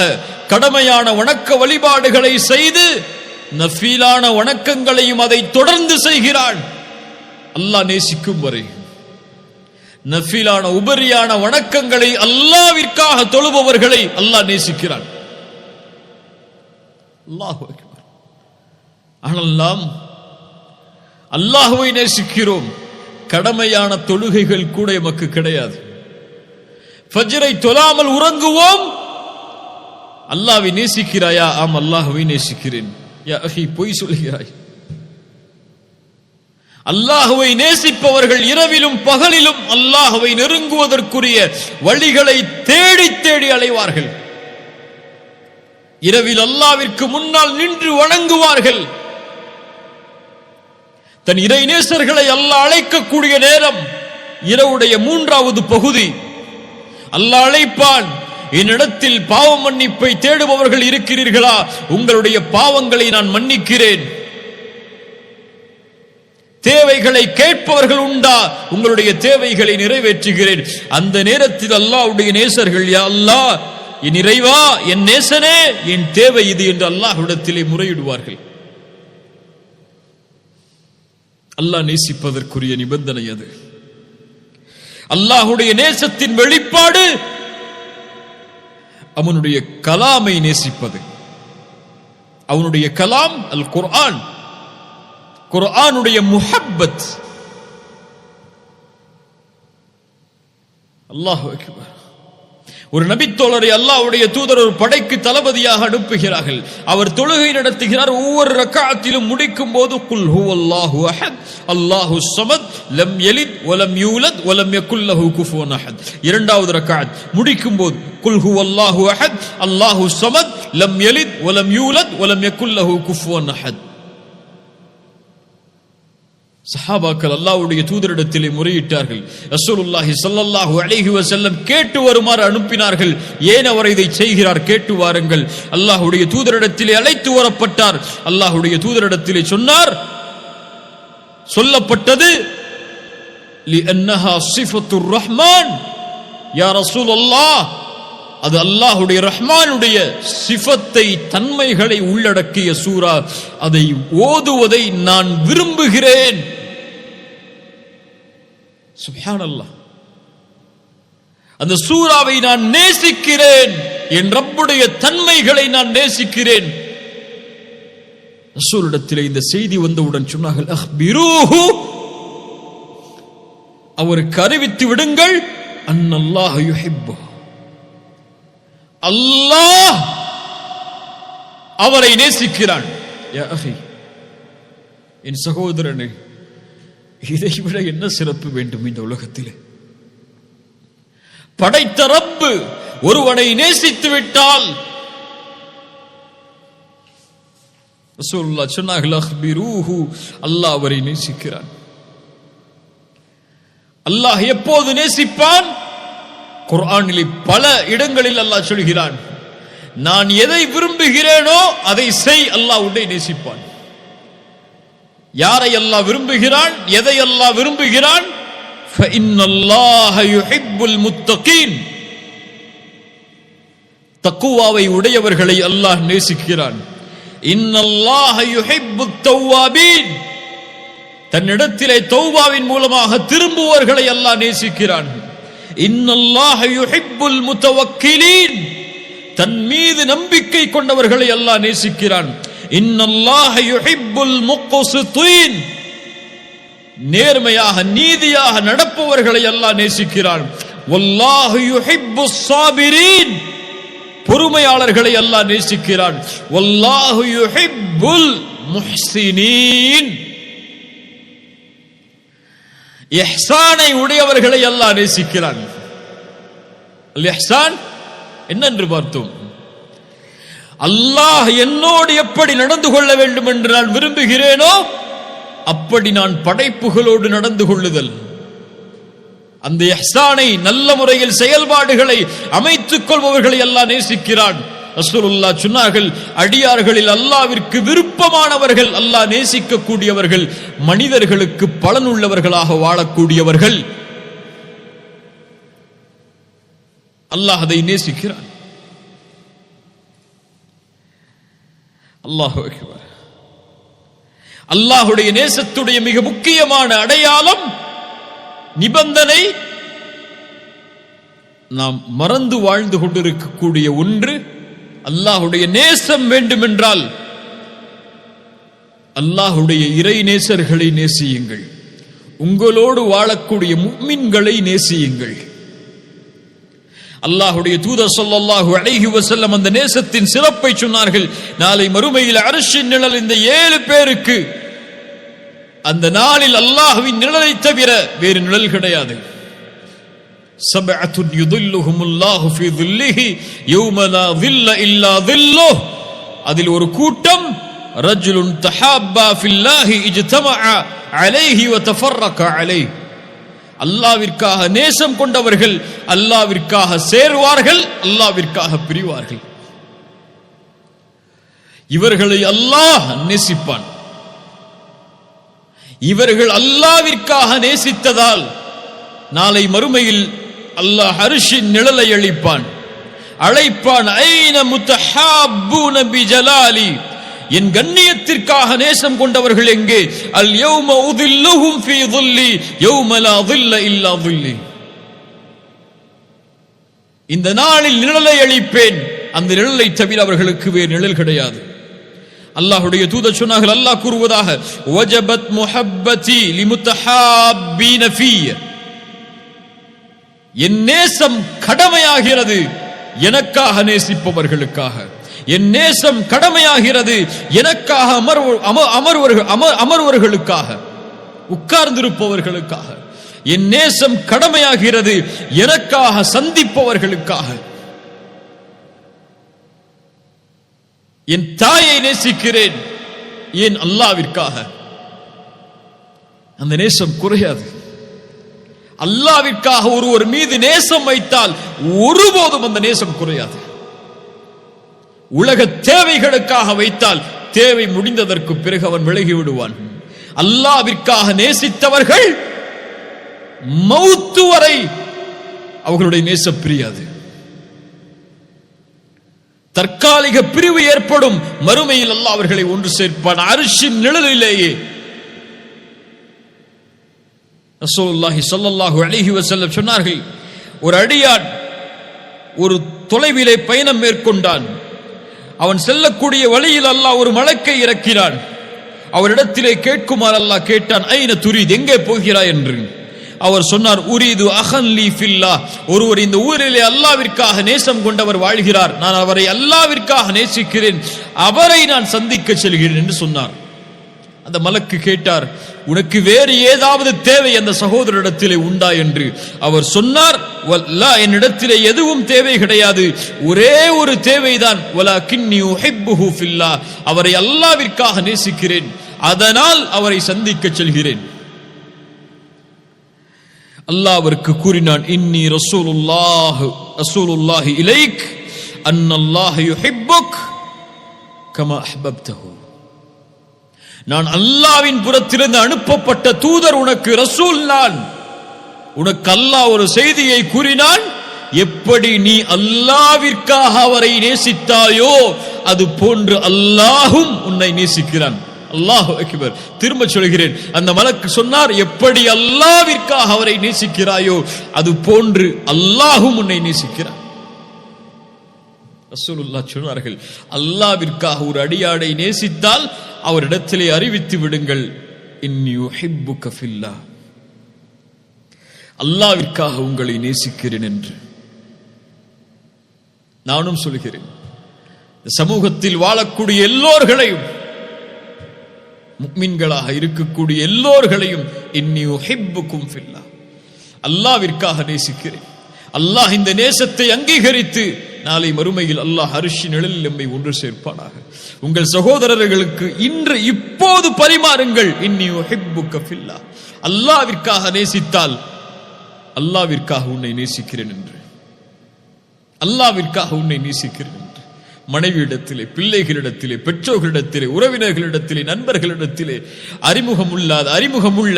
கடமையான வணக்க வழிபாடுகளை செய்து நஃபீலான வணக்கங்களையும் அதை தொடர்ந்து செய்கிறான், அல்லாஹ் நேசிக்கும் வரை. நஃபீலான உபரியான வணக்கங்களை அல்லாஹ்விற்காக தொழுபவர்களை அல்லாஹ் நேசிக்கிறான். அல்லாஹு அக்பர். ஆனால் நாம் அல்லாஹ்வை நேசிக்கிறோம், கடமையான தொழுகைகள் கூட எமக்கு கிடையாது. ஃபஜ்ரை தொழாமல் உறங்குவோம். அல்லாஹ்வை நேசிக்கிறாயா? ஆம், அல்லாஹ்வை நேசிக்கிறேன். யா அஹி, பொய் சொல்கிறாய். அல்லாஹ்வை நேசிப்பவர்கள் இரவிலும் பகலிலும் அல்லாஹ்வை நெருங்குவதற்குரிய வழிகளை தேடி தேடி அலைவார்கள். இரவில் அல்லாஹ்விற்கு முன்னால் நின்று வணங்குவார்கள். தன் இறை நேசர்களை அல்லாஹ் அழைக்கக்கூடிய நேரம் இரவுடைய 3வது பகுதி. அல்லாஹ் அழைப்பான், என்னிடத்தில் பாவ மன்னிப்பை தேடுபவர்கள் இருக்கிறீர்களா? உங்களுடைய பாவங்களை நான் மன்னிக்கிறேன். தேவைகளை கேட்பவர்கள் உண்டா? உங்களுடைய தேவைகளை நிறைவேற்றுகிறேன். அந்த நேரத்தில் அல்லாஹ்வுடைய நேசர்கள், யா அல்லாஹ், என் இறைவா, என் நேசனே, என் தேவை இது என்று அல்லாஹ்விடத்திலே முறையிடுவார்கள். அல்லாஹ் நேசிப்பதற்குரிய நிபந்தனை அது. அல்லாஹ்வுடைய நேசத்தின் வெளிப்பாடு அவனுடைய கலாமை நேசிப்பது. அவனுடைய கலாம் அல் குர்ஆன், குர்ஆனுடைய முஹப்பத். அல்லாஹு அக்பர். ஒரு நபித்தோழரை அல்லாஹ்வுடைய தூதர் ஒரு படைக்கு தளபதியாக அனுப்புகிறார்கள். அவர் தொழுகை நடத்துகிறார். ஒவ்வொரு ரக்அத்திலும் முடிக்கும் போது குல் ஹுவல்லாஹு அஹத் அல்லாஹுஸ் ஸமத் லம் யலித் வலம் யூலத் வலம் யகுல் லஹு குஃபுவன் அஹத். இரண்டாவது ரக்அத் முடிக்கும் போது குல் ஹுவல்லாஹு அஹத் அல்லாஹுஸ் ஸமத் லம் யலித் வலம் யூலத் வலம் யகுல் லஹு குஃபுவன் அஹத். சஹாபாக்கள் அல்லாஹ்வுடைய தூதரிடத்திலே முறையிட்டார்கள். ரசூலுல்லாஹி ஸல்லல்லாஹு அலைஹி வஸல்லம் கேட்டு வருமாறு அனுப்பினார்கள். ஏன் அவர் இதை செய்கிறார், கேட்டு வாருங்கள். அல்லாஹ்வுடைய தூதரிடத்திலே அழைத்து வரப்பட்டார். அல்லாஹ்வுடைய தூதரிடத்திலே சொல்லப்பட்டது லிஅன்னஹா ஸிஃபத்துர் ரஹ்மான். யா ரசூலல்லாஹ், அது அல்லாஹ்வுடைய ரஹ்மானுடைய சிஃபத்தை, தன்மைகளை உள்ளடக்கிய சூரா. அதை ஓதுவதை நான் விரும்புகிறேன். சுப்ஹானல்லாஹ், அந்த சூராவை நான் நேசிக்கிறேன். என் ரப்புடைய தன்மைகளை நான் நேசிக்கிறேன். ரசூலிடத்திலே இந்த செய்தி வந்தவுடன் சொன்னார்கள், அக்பிரூஹு, அவருக்கு அறிவித்து விடுங்கள், அன்னல்லாஹ யுஹிப்பு, அல்லாஹ் அவரை நேசிக்கிறான். யா அஹி, என் சகோதரனே, இதைவிட என்ன சிறப்பு வேண்டும் இந்த உலகத்திலே? படைத்த ரப்பு ஒருவனை நேசித்து விட்டால் ரசூலுல்லாஹ் சொன்னார்கள், அக்பிரூஹு, அல்லாஹ் அவரை நேசிக்கிறான். அல்லாஹ் எப்போது நேசிப்பான்? குர்ஆனிலே பல இடங்களில் அல்லாஹ் சொல்கிறான், நான் எதை விரும்புகிறேனோ அதை செய், அல்லாஹ் உன்னை நேசிப்பான். யாரை அல்லாஹ் விரும்புகிறான், எதை அல்லாஹ் விரும்புகிறான்? ஃபஇன்னல்லாஹ யுஹிப்புல் முத்தகீன், தக்வாவை உடையவர்களை அல்லாஹ் நேசிக்கிறான். இன்னல்லாஹ யுஹிப்புத் தவ்வாபீன், தன்னிடத்திலே தௌபாவின் மூலமாக திரும்புவர்களை அல்லாஹ் நேசிக்கிறான். இன்னல்லாஹ யுஹிப்புல் முத்தவக்கிலீன், தன் மீது நம்பிக்கை கொண்டவர்களை அல்லாஹ் நேசிக்கிறான். இன்னல்லாஹ யுஹிப்புல் முக்ஸிதீன், நேர்மையாக நீதியாக நடப்பவர்களை அல்லாஹ் நேசிக்கிறான். வல்லாஹு யுஹிப்புஸ் ஸாபிரீன், பொறுமையாளர்களை அல்லாஹ் நேசிக்கிறான். வல்லாஹு யுஹிப்புல் முஹ்ஸினீன், இஹ்சானை உடையவர்களை அல்லாஹ் நேசிக்கிறான். அல் இஹ்சான் என்னென்று பார்த்தோம். அல்லாஹ் என்னோடு எப்படி நடந்து கொள்ள வேண்டும் என்று நான் விரும்புகிறேனோ அப்படி நான் படைப்புகளோடு நடந்து கொள்ளுதல். அந்த இஹ்சானை, நல்ல முறையில் செயல்பாடுகளை அமைத்துக் கொள்பவர்களை அல்லாஹ் நேசிக்கிறான். ரசூலுல்லாஹ் சொன்னார்கள், அடியார்களில் அல்லாஹ்விற்கு விருப்பமானவர்கள், அல்லாஹ் நேசிக்கக்கூடியவர்கள், மனிதர்களுக்கு பலனுள்ளவர்களாக வாழக்கூடியவர்கள். அல்லாஹ் அதை நேசிக்கிறான். அல்லாஹு அக்பர். அல்லாஹுடைய நேசத்துடைய மிக முக்கியமான அடையாளம், நிபந்தனை, நாம் மறந்து வாழ்ந்து கொண்டிருக்கக்கூடிய ஒன்று. அல்லாஹுடைய நேசம் வேண்டுமென்றால் அல்லாஹுடைய இறை நேசர்களை நேசியுங்கள், உங்களோடு வாழக்கூடிய முஃமின்களை நேசியுங்கள். அல்லாஹுடைய தூதர் ஸல்லல்லாஹு அலைஹி வஸல்லம் அந்த நேசத்தின் சிறப்பை சொன்னார்கள். நாளை மறுமையில் அர்ஷின் நிழல் இந்த 7 பேருக்கு, அந்த நாளில் அல்லாஹ்வின் நிழலை தவிர வேறு நிழல் கிடையாது. சபஅத்துன் யுதில்லுஹுமுல்லாஹு ஃபீ ظில்லிஹி யௌம லா ظில்ல இல்லா ظில்லுஹ், அதில் ஒரு கூட்டம், ரஜுலுன் தஹாப்பா ஃபில்லாஹி இஜ்தமஅ அலைஹி வ தஃபர்ரக அலைஹி, அல்லாஹ்விற்காக நேசம் கொண்டவர்கள் அல்லாஹ்விற்காக சேர்வார்கள், அல்லாஹ்விற்காக பிரிவார்கள். இவர்களை அல்லாஹ் நேசிப்பான். இவர்கள் அல்லாஹ்விற்காக நேசித்ததால் நாளை மறுமையில் அல்லாஹ் அர்ஷின் நிழலை அளிப்பான், அழைப்பான். ஐன முத்தஹாப்பூன பிஜலாலி, என் கண்ணியத்திற்காக நேசம் கொண்டவர்கள் எங்கே? அல் யௌம உதில்லுஹும் ஃபீ ظில்லி யௌம லா ظில்ல இல்லா ظில்லி, இந்த நாளில் நிழலை அளிப்பேன், அந்த நிழலை தவிர அவர்களுக்கு வேறு நிழல் கிடையாது. அல்லாஹ்வுடைய தூதர் சொன்னார்கள், அல்லாஹ் கூறுவதாக, வஜபத் முஹப்பதி லிமுத்தஹாப்பீன ஃபீ, என் நேசம் கடமையாகிறது எனக்காக நேசிப்பவர்களுக்காக. என் நேசம் கடமையாகிறது எனக்காக அமர்வர்களுக்காக, உட்கார்ந்திருப்பவர்களுக்காக. என் நேசம் கடமையாகிறது எனக்காக சந்திப்பவர்களுக்காக. என் தாயை நேசிக்கிறேன் ஏன்? அல்லாஹ்விற்காக. அந்த நேசம் குறையாது. அல்லாஹ்விற்காக ஒருவர் மீது நேசம் வைத்தால் ஒருபோதும் அந்த நேசம் குறையாது. உலக தேவைகளுக்காக வைத்தால் தேவை முடிந்ததற்கு பிறகு அவன் விலகி விடுவான். அல்லாஹ்விற்காக நேசித்தவர்கள் மௌத்து வரை அவர்களுடைய நேசம் பிரியாது. தற்காலிக பிரிவு ஏற்படும், மறுமையில் அல்லாஹ் அவர்களை ஒன்று சேர்ப்பான் அர்ஷின் நிழலிலேயே. ரசூலுல்லாஹி ஸல்லல்லாஹு அலைஹி வஸல்லம் சொன்னார்கள், ஒரு அடியான் ஒரு தொலைவிலே பயணம் மேற்கொண்டான். அவன் செல்லக்கூடிய வழியில் அல்லாஹ் ஒரு மலக்கை இறக்கினான். அவரிடத்திலே கேட்குமாறு அல்லாஹ் கேட்டான், ஐன துரீத், எங்கே போகிறாய் என்று. அவர் சொன்னார், உரீது அஹன் லீ ஃபில்லாஹ், ஒருவர் இந்த ஊரிலே அல்லாஹ்விற்காக நேசம் கொண்டவர் வாழ்கிறார், நான் அவரை அல்லாஹ்விற்காக நேசிக்கிறேன், அவரை நான் சந்திக்க செல்கிறேன் என்று சொன்னார். அந்த மலக்கு கேட்டார், உனக்கு வேறு ஏதாவது தேவை அந்த சகோதரரிடத்திலே உண்டா என்று. அவர் சொன்னார், வல்லா, என்னிடத்திலே எதுவும் தேவை கிடையாது, ஒரே ஒரு தேவைதான், வலாகின்னி உஹிப்புஹு ஃபில்லாஹ், அவரை அல்லாஹ்விற்காக நேசிக்கிறேன், அதனால் அவரை சந்திக்க செல்கிறேன். அல்லாஹ் அவருக்கு கூறினான், இன்னி ரசூலுல்லாஹி இலைக் அன்னல்லாஹ யுஹிப்புக் கமா அஹ்பப்தஹு, நான் அல்லாஹ்வின் புறத்திலிருந்து அனுப்பப்பட்ட தூதர், உனக்கு ரசூல் நான். உனக்கு அல்லாஹ் ஒரு செய்தியை கூறினான், எப்படி நீ அல்லாஹ்விற்காக அவரை நேசித்தாயோ அது போன்று அல்லாஹும் உன்னை நேசிக்கிறான். அல்லாஹு அக்பர். திரும்ப சொல்கிறேன், அந்த மலக்கு சொன்னார், எப்படி அல்லாஹ்விற்காக அவரை நேசிக்கிறாயோ அது போன்று அல்லாஹும் உன்னை நேசிக்கிறான். ரசூலுல்லாஹ் சொன்னார்கள், அல்லாஹ்விற்காக ஒரு அடியாரை நேசித்தால் அவரிடத்திலே அறிவித்து விடுங்கள், இன்னி உஹிப்புக ஃபில்லாஹ், அல்லாஹ்விற்காக உங்களை நேசிக்கிறேன் என்று. நானும் சொல்கிறேன், சமூகத்தில் வாழக்கூடிய எல்லோர்களையும், முஃமின்களாக இருக்கக்கூடிய எல்லோர்களையும், இன்னி உஹிப்புகும் ஃபில்லாஹ், அல்லாஹ்விற்காக நேசிக்கிறேன். அல்லாஹ் இந்த நேசத்தை அங்கீகரித்து நாளை மறுமையில் அல்லாஹ் அர்ஷின் நிழலில் நம்மை ஒன்று சேர்ப்பானாக. உங்கள் சகோதரர்களுக்கு இன்று இப்போது பரிமாறுங்கள், இன்னி உஹிப்புக ஃபில்லாஹ், அல்லாஹ்விற்காக நேசித்தால் அல்லாஹ்விற்காக உன்னை நேசிக்கிறேன் என்று, அல்லாஹ்விற்காக உன்னை நேசிக்கிறேன் என்று. மனைவியிடத்திலே, பிள்ளைகளிடத்திலே, பெற்றோர்களிடத்திலே, உறவினர்களிடத்திலே, நண்பர்களிடத்திலே, அறிமுகமுள்ள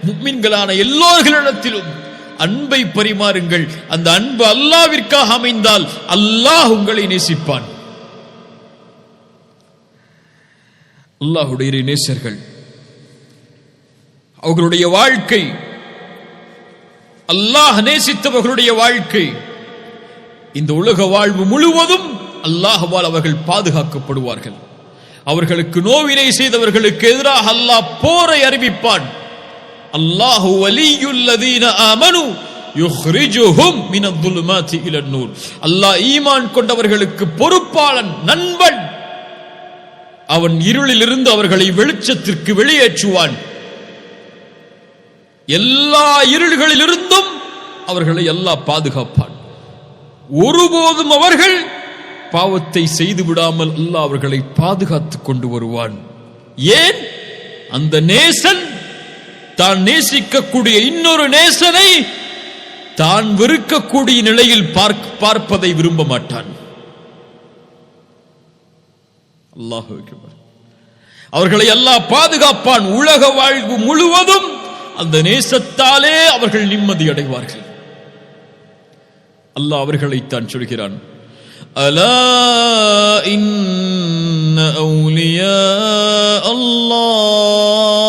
முஃமின்களான எல்லோர்களிடத்திலும் அன்பை பரிமாறுங்கள். அந்த அன்பு அல்லாஹ்விற்காக அமைந்தால் அல்லாஹ் உங்களை நேசிப்பான். அல்லாஹ்வுடைய நேசர்கள், அவர்களுடைய வாழ்க்கை, அல்லாஹ் நேசித்தவர்களுடைய வாழ்க்கை, இந்த உலக வாழ்வு முழுவதும் அல்லாஹ்வால் அவர்கள் பாதுகாக்கப்படுவார்கள். அவர்களுக்கு நோவினை செய்தவர்களுக்கு எதிராக அல்லாஹ் போரை அறிவிப்பான். அல்லாஹு வலியுல்லதீன ஆமனு யுக்ரிஜுஹும் மினல்-ظுலுமாத்தி இலன்-நூர், அல்லாஹ் ஈமான் கொண்டவர்களுக்கு பொறுப்பாளன், நண்பன். அவன் இருளில் இருந்து அவர்களை வெளிச்சத்திற்கு வெளியேற்றுவான். எல்லா இருள்களிலிருந்தும் அவர்களை அல்லாஹ் பாதுகாப்பான். ஒருபோதும் அவர்கள் பாவத்தை செய்து விடாமல் அல்லாஹ் அவர்களை பாதுகாத்துக் கொண்டு வருவான். ஏன்? அந்த நேசன் தான் நேசிக்கக்கூடிய இன்னொரு நேசனை தான் வெறுக்கக்கூடிய நிலையில் பார்ப்பதை விரும்ப மாட்டான். அல்லாஹு அக்பர். அவர்களை அல்லாஹ் பாதுகாப்பான். உலக வாழ்வு முழுவதும் அந்த நேசத்தாலே அவர்கள் நிம்மதி அடைவார்கள். அல்லாஹ் அவர்களைத்தான் சொல்கிறான், அலா இன்ன அவுலியா அல்லாஹ்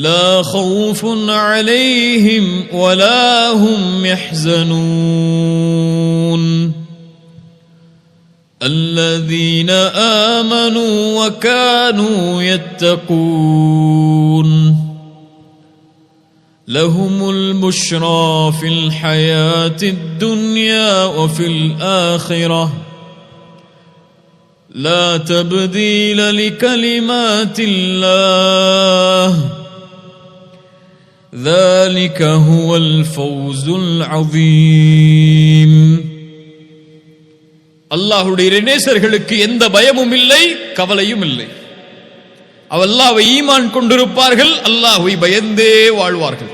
லா ஹவுஃபுன் அலைஹிம் வலா ஹும் யஹ்ஸனூன் الذين آمنوا وكانوا يتقون لهم البشرى في الحياة الدنيا وفي الآخرة لا تبديل لكلمات الله ذلك هو الفوز العظيم. அல்லாஹ்வுடைய நேசர்களுக்கு எந்த பயமும் இல்லை, கவலையும் இல்லை. அல்லாஹ்வை ஈமான் கொண்டிருப்பார்கள், அல்லாஹ்வை பயந்தே வாழ்வார்கள்.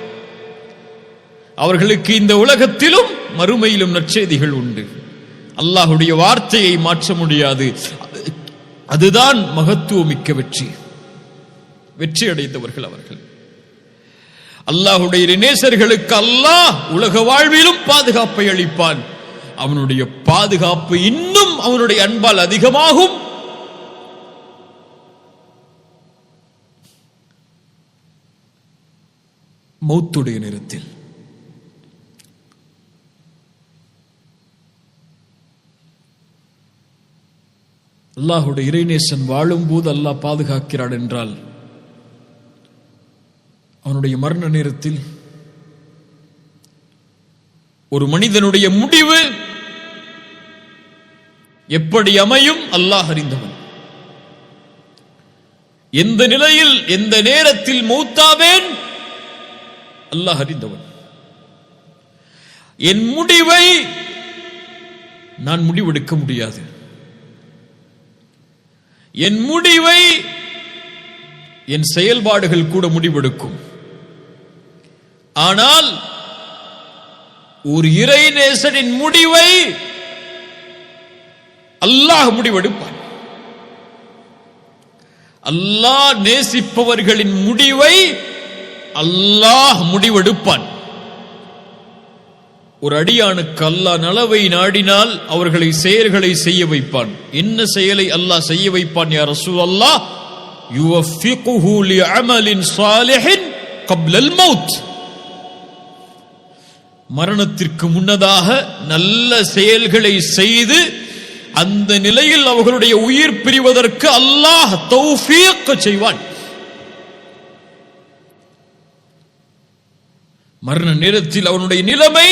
அவர்களுக்கு இந்த உலகத்திலும் மறுமையிலும் நற்செய்திகள் உண்டு. அல்லாஹ்வுடைய வார்த்தையை மாற்ற முடியாது. அதுதான் மகத்துவமிக்க வெற்றி. வெற்றி அடைந்தவர்கள் அவர்கள். அல்லாஹ்வுடைய நேசர்களுக்கு அல்லாஹ் உலக வாழ்விலும் பாதுகாப்பை அளிப்பான். அவனுடைய பாதுகாப்பு இன்னும் அவனுடைய அன்பால் அதிகமாகும். மௌத்துடைய நேரத்தில் அல்லாஹ்வுடைய இறைநேசன் வாழும்போது அல்லாஹ் பாதுகாக்கிறான் என்றால், அவனுடைய மரண நேரத்தில் ஒரு மனிதனுடைய முடிவு எப்படி அமையும் அல்லாஹ் அறிந்தவன். எந்த நிலையில் எந்த நேரத்தில் மௌத்தாவேன் அல்லாஹ் அறிந்தவன். என் முடிவை நான் முடிவெடுக்க முடியாது. என் முடிவை என் செயல்பாடுகள் கூட முடிவெடுக்கும். ஆனால் ஒரு இறைநேசனின் முடிவை அல்லாஹ் முடிவெடுப்பான். அல்லாஹ் நேசிப்பவர்களின் முடிவை அல்லாஹ் முடிவெடுப்பான். ஒரு அடியானுக்கு அல்லாஹ் நலவை நாடினால் அவர்களை செயல்களை செய்ய வைப்பான். என்ன செயலை அல்லாஹ் செய்ய வைப்பான்? யா ரசூலல்லாஹ், யுவஃபிகுஹு லிஅமலின் ஸாலிஹின் கப்லல் மௌத். மரணத்திற்கு முன்னதாக நல்ல செயல்களை செய்து அந்த நிலையில் அவர்களுடைய உயிர் பிரிவதற்கு அல்லாஹ் தௌஃபீக் செய்வான். மரண நேரத்தில் அவனுடைய நிலைமை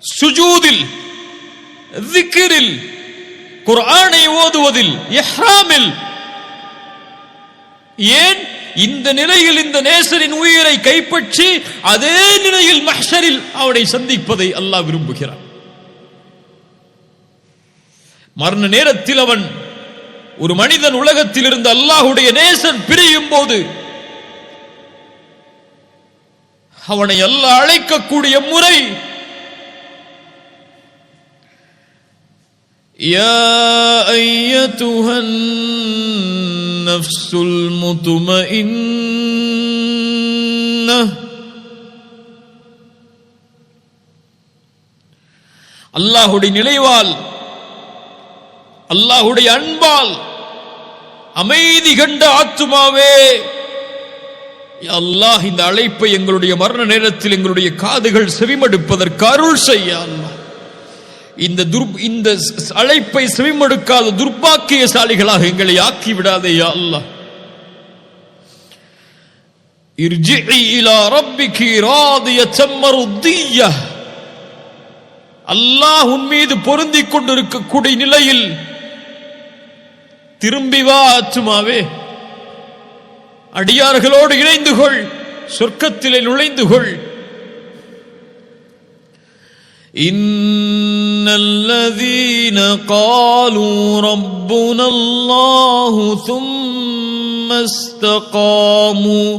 சுஜூதில், திக்ரில், குர்ஆனை ஓதுவதில், இஹ்ராமில். ஏன் இந்த நிலையில் இந்த நேசரின் உயிரை கைப்பற்றி அதே நிலையில் மஹ்ஷரில் அவனை சந்திப்பதை அல்லாஹ் விரும்புகிறான். மரண நேரத்தில் அவன் ஒரு மனிதன் உலகத்தில் இருந்து அல்லாஹ்வுடைய நேசன் பிரியும் போது அவனை அல்லாஹ் அழைக்கக்கூடிய முறை, யா அய்யதுஹன் நஃப்ஸுல் முத்மஇன்னஹ். அல்லாஹ்வுடைய நிலைவால், அல்லாஹ்வுடைய அன்பால் அமைதி கண்ட ஆத்துமாவே, அல்லாஹ் இந்த அழைப்பை எங்களுடைய மரண நேரத்தில் எங்களுடைய காதுகள் செவிமடுப்பதற்கு அருள் செய்ய. அல்லாஹ் இந்த அழைப்பை செவிமடுக்காத துர்பாக்கியசாலிகளாக எங்களை ஆக்கி விடாதே யா அல்லாஹ். இர்ஜிஇ இலா ரப்பிகி ராதியத்தம் மர்திய்யஹ். அல்லாஹ் உன் மீது பொருந்திக் கொண்டிருக்கக்கூடிய நிலையில் திரும்பி வா ஆத்துமாவே. அடியார்களோடு இணைந்து கொள், சொர்க்கத்திலே நுழைந்து கொள். இன்னல்லதீன காலூ ரப்புனல்லாஹு ثم استقاموا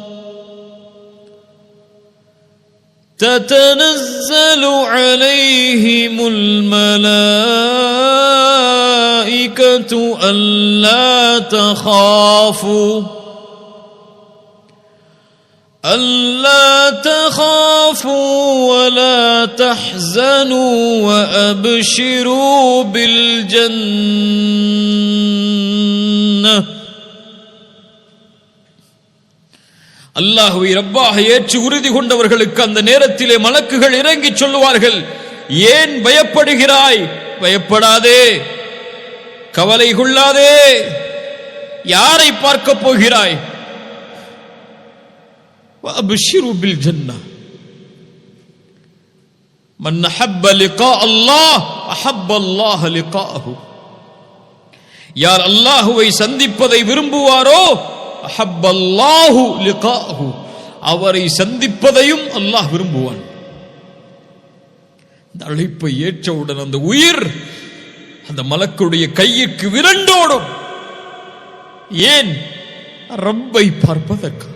تتنزل عليهم الملائكة ألا تخافوا ولا تحزنوا وأبشروا بالجنة. அல்லாஹ்வை ரப்பாக ஏற்று உறுதி கொண்டவர்களுக்கு அந்த நேரத்திலே மலக்குகள் இறங்கி சொல்லுவார்கள், ஏன் பயப்படுகிறாய்? பயப்படாதே, கவலை கொள்ளாதே. யாரை பார்க்க போகிறாய்? وأبشروا بالجنة من أحب لقاء الله أحب الله لقاءه. யார் அல்லாஹுவை சந்திப்பதை விரும்புவாரோ அஹப்ப அல்லாஹு லிகாஹு, அவரை சந்திப்பதையும் அல்லாஹ் விரும்புவான். இந்த அழைப்பை ஏற்றவுடன் அந்த உயிர் அந்த மலக்குடைய கையிற்கு விரண்டோடும். ஏன்? ரப்பை பார்ப்பதற்கு.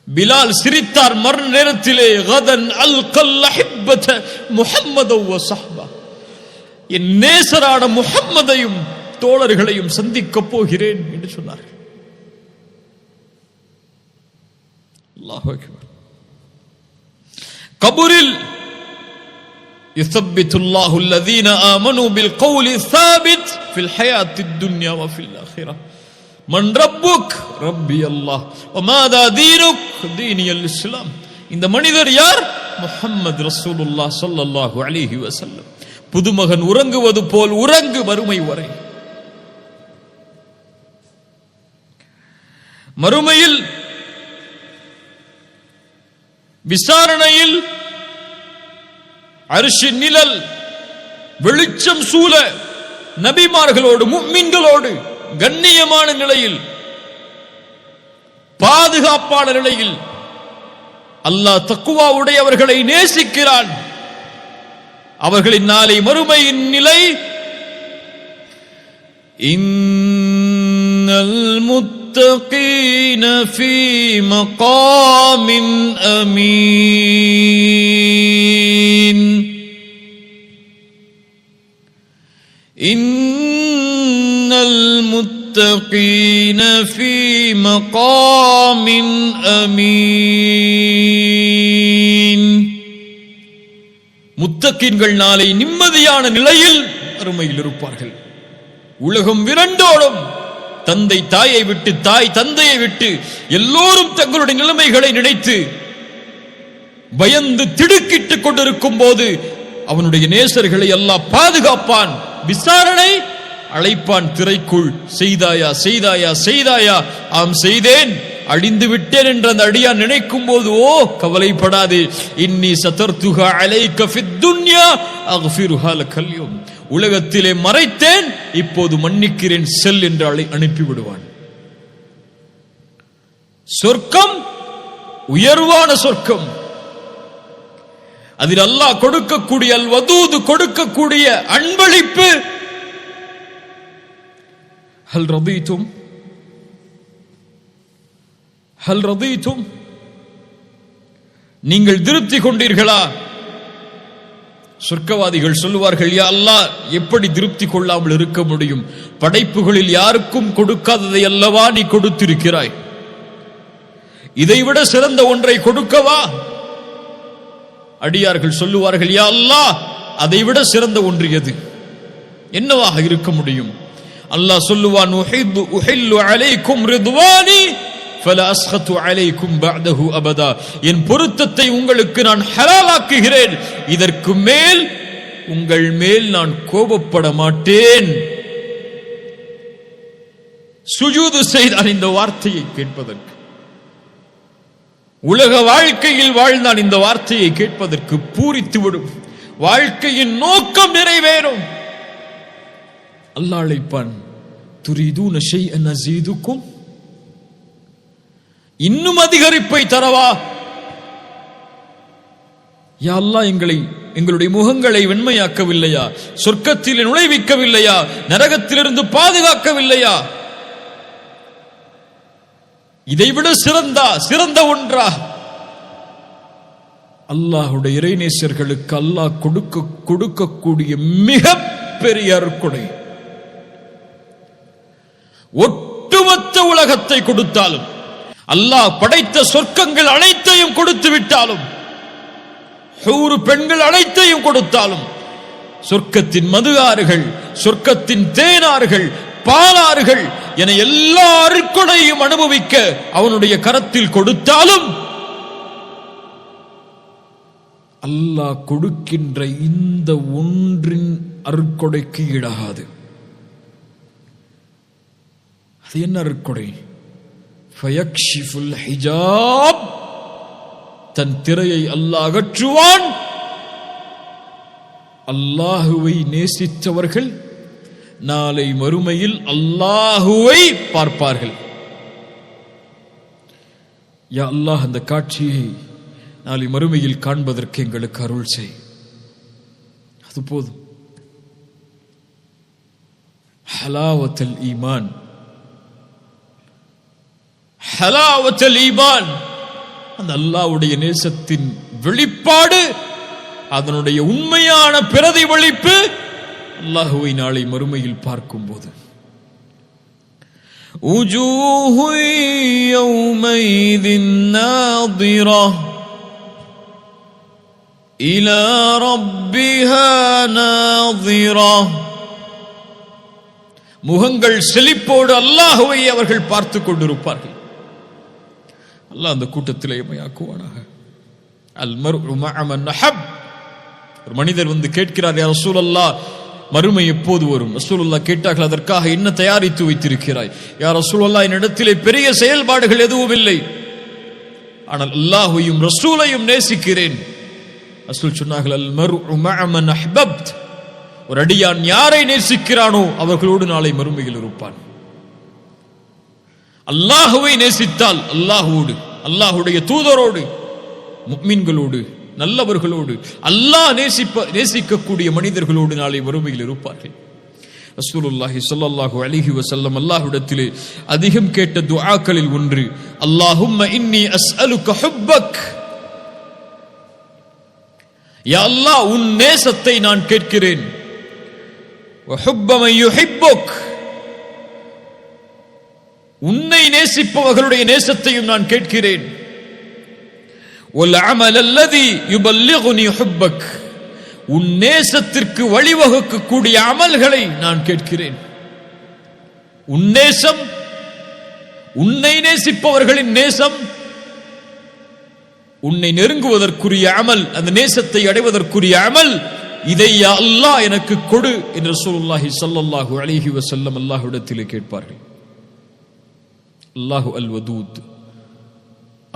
பிலால் சிரித்தார் மறு நேரத்திலே, கதன் அல்கல் அஹிப்பத முஹம்மத வ ஸஹ்பா, என் நேசரான முஹம்மதையும் தோழர்களையும் சந்திக்கப் போகிறேன் என்று சொன்னார்கள். அல்லாஹு அக்பர். கபூரில் யுஸப்பித்துல்லாஹு அல்லதீன ஆமனூ பில் கௌலி ஸாபித் ஃபில் ஹயாத்தித் துன்யா வ ஃபில் ஆখিরাহ. மன் ரப்புக்? ரப்பி அல்லாஹ். வ மாதா தீனுக்? தீனியல் இஸ்லாம். இந்த மனிதர் யார்? முஹம்மது ரசூலுல்லாஹ் ஸல்லல்லாஹு அலைஹி வஸல்லம். புதுமகன் உறங்குவது போல் உறங்கு மறுமை வரை. மறுமையில் விசாரணையில் அர்ஷின் நிழல் வெளிச்சம் சூழ நபிமார்களோடு முஃமின்களோடு கண்ணியமான நிலையில் பாதுகாப்பான நிலையில் அல்லாஹ் தக்வா உடையவர்களை நேசிக்கிறான். அவர்களின் நாளை மறுமையின் நிலை, இன்னல் முத்தகீன ஃபீ மகாமின் அமீன், இன்னல் முத்தகீன ஃபீ மகாமின் அமீன். முத்தகீன்கள் நாளை நிம்மதியான நிலையில் அருமையில் இருப்பார்கள். உலகம் விரண்டோடும். தந்தை தாயை விட்டு, தாய் தந்தையை விட்டு எல்லோரும் தங்களுடைய நிலைமைகளை நினைத்து பயந்து திடுக்கிட்டுக் கொண்டிருக்கும் போது அவனுடைய நேசர்களை அல்லாஹ் பாதுகாப்பான். விசாரணை அழைப்பான் திரைக்குள். செய்தாயா செய்தாயா செய்தாயா? ஆம் செய்தேன், அழிந்து விட்டேன் என்று அந்த அடியான் நினைக்கும் போது, ஓ கவலைப்படாதே, இன்னி சதர்துஹா அலைக ஃபித் துன்யா அக்ஃபிருஹா லகல் யௌம், உலகத்திலே மறைத்தேன், இப்போது மன்னிக்கிறேன், செல் என்று அனுப்பி விடுவான். சொர்க்கம் உயர்வான சொர்க்கம். அதில் அல்லாஹ் கொடுக்கக்கூடிய அல் வதூது கொடுக்கக்கூடிய அன்பளிப்பு. ஹல் ரதீதும் ஹல் ரதீதும், நீங்கள் திருப்தி கொண்டீர்களா? சொர்க்கவாதிகள் சொல்லுவார்கள், யா அல்லாஹ், எப்படி திருப்தி கொள்ளாமல் இருக்க முடியும்? படைப்புகளில் யாருக்கும் கொடுக்காததை அல்லவா நீ கொடுத்திருக்கிறாய். இதைவிட சிறந்த ஒன்றை கொடுக்கவா? அடியார்கள் சொல்லுவார்கள், யா அல்லாஹ், அதைவிட சிறந்த ஒன்று எது? என்னவாக இருக்க முடியும்? அல்லாஹ் சொல்லுவான், உஹில்லு அலைக்கும் ரிதுவானி ஃபலா அஸ்கது அலைக்கும் பஅதஹு அபதா, என் பொருத்தத்தை உங்களுக்கு நான் ஹலாலாக்குகிறேன், இதற்கு மேல் உங்கள் மேல் நான் கோபப்பட மாட்டேன். சுஜூது செய்தான் இந்த வார்த்தையை கேட்பதற்கு. உலக வாழ்க்கையில் வாழ்ந்தான் இந்த வார்த்தையை கேட்பதற்கு. பூரித்துவிடும், வாழ்க்கையின் நோக்கம் நிறைவேறும். அல்லாஹ் அழைப்பான், துரீதூன ஷைஅன் அஸீதுக்கும், இன்னும் அதிகரிப்பை தரவா? யா அல்லாஹ், எங்களுடைய முகங்களை வெண்மையாக்கவில்லையா? சொர்க்கத்தில் நுழைவிக்கவில்லையா? நரகத்திலிருந்து பாதுகாக்கவில்லையா? இதைவிட சிறந்த ஒன்றா? அல்லாஹுடைய இறைநேசர்களுக்கு அல்லாஹ் கொடுக்கக்கூடிய மிக பெரிய அருட்கொடை. ஒட்டுமொத்த உலகத்தை கொடுத்தாலும், அல்லாஹ் படைத்த சொர்க்கங்கள் அனைத்தையும் கொடுத்து விட்டாலும், ஹூர் பெண்கள் அனைத்தையும் கொடுத்தாலும், சொர்க்கத்தின் மது ஆறுகள், சொர்க்கத்தின் தேனாறுகள், பாலாறுகள் என எல்லா அருட்கொடையும் அனுபவிக்க அவனுடைய கரத்தில் கொடுத்தாலும், அல்லாஹ் கொடுக்கின்ற இந்த ஒன்றின் அருட்கொடைக்கு ஈடாகாது. அது என்ன அருட்கொடை? ஃபயக்ஷிஃபுல் ஹிஜாப், தன் திரையை அல்லாஹ் அகற்றுவான். அல்லாஹுவை நேசித்தவர்கள் நாளை மறுமையில் அல்லாஹுவை பார்ப்பார்கள். யா அல்லாஹ், அந்த காட்சியை நாளை மறுமையில் காண்பதற்கு எங்களுக்கு அருள் செய். அது போதும். ஹலாவத்துல் ஈமான், ஹலாவத்துல் ஈமான், அந்த அல்லாஹ்வுடைய நேசத்தின் வெளிப்பாடு, அதனுடைய உண்மையான பிரதிபலிப்பு அல்லாஹுவை நாளை மறுமையில் பார்க்கும்போது. وجوه يومئذ ناظرة إلى ربها ناظرة, முகங்கள் செழிப்போடு அல்லாஹுவை அவர்கள் பார்த்து கொண்டிருப்பார்கள். அல்லாஹ் அந்த கூட்டத்திலே எம்மையாக்குவானாக. அல் மர்உ மஅ மன் அஹப். ஒரு மனிதர் வந்து கேட்கிறார், யா ரசூலல்லாஹ், மறுமை எப்போது வரும்? ரசூலுல்லாஹ் கேட்டார்கள், அதற்காக என்ன தயாரித்து வைத்திருக்கிறாய்? யா ரசூலுல்லாஹ், என்னிடத்திலே பெரிய செயல்பாடுகள் எதுவும் இல்லை, ஆனால் அல்லாஹ்வையும் ரசூலையும் நேசிக்கிறேன். ரசூல் சொன்னார்கள், அல் மர்உ மஅ மன் அஹ்பப்த். ஒரு அடியான் யாரை நேசிக்கிறானோ அவர்களோடு நாளை மறுமையில் இருப்பான். அல்லாஹுவை நேசித்தால் அல்லாஹ்வோடு, அல்லாஹ்வுடைய தூதரோடு, முஃமின்களோடு, நல்லவர்களோடு, அல்லாஹ் நேசிக்கக்கூடிய மனிதர்களோடு நாளை மறுமையில் இருப்பார்கள். ரசூலுல்லாஹி ஸல்லல்லாஹு அலைஹி வஸல்லம் அல்லாஹ்விடத்திலே அதிகம் கேட்ட துஆக்களில் ஒன்று, அல்லாஹும்ம இன்னி அஸ்அலுக ஹுப்பக். யா அல்லாஹ், உன் நேசத்தை நான் கேட்கிறேன். வ ஹுப்ப மன் யுஹிப்புக், உன்னை நேசிப்பவர்களுடைய நேசத்தையும் நான் கேட்கிறேன். وَالْعَمَلَ الَّذِي يُبَلِّغُنِي حُبَّكَ, உன் நேசத்திற்கு வழிவகுக்கக்கூடிய அமல்களை நான் கேட்கிறேன். உன் நேசம், உன்னை நேசிப்பவர்களின் நேசம், உன்னை நெருங்குவதற்குரிய அமல், அந்த நேசத்தை அடைவதற்குரிய அமல், இதை யா அல்லாஹ் எனக்கு கொடு என்று ரசூலுல்லாஹி ஸல்லல்லாஹு அலைஹி வஸல்லம் அல்லாஹ்விடத்திலே கேட்பார்கள். அல்லாஹு அல் வதூத்,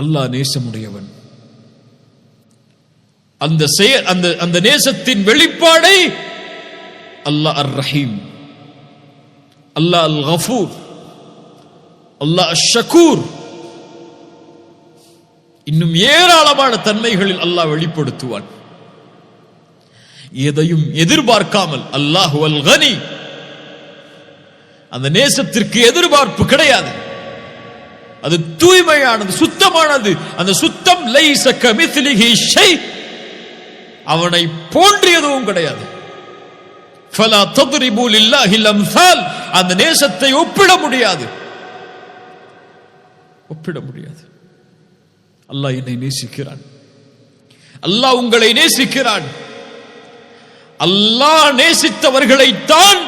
அல்லாஹ் நேசமுடையவன். அந்த நேசத்தின் வெளிப்பாடை அல்லாஹ் அர் ரஹீம், அல்லாஹ் அல் கஃபூர், அல்லாஹ் அஷ் ஷக்கூர், இன்னும் ஏராளமான தன்மைகளில் அல்லாஹ் வெளிப்படுத்துவான். எதையும் எதிர்பார்க்காமல். அல்லாஹு அல் கனி, அந்த நேசத்திற்கு எதிர்பார்ப்பு கிடையாது. அது தூய்மையானது, சுத்தமானது. அந்த சுத்தம் லைஸ கமித்லிஹி ஷை, அவனை போன்று எதுவும் கிடையாது. ஃபலா தத்ரிபு லில்லாஹில் அம்சால், அந்த நேசத்தை ஒப்பிட முடியாது, ஒப்பிட முடியாது. அல்லாஹ் என்னை நேசிக்கிறான், அல்லாஹ் உங்களை நேசிக்கிறான். அல்லாஹ் நேசித்தவர்களைத்தான்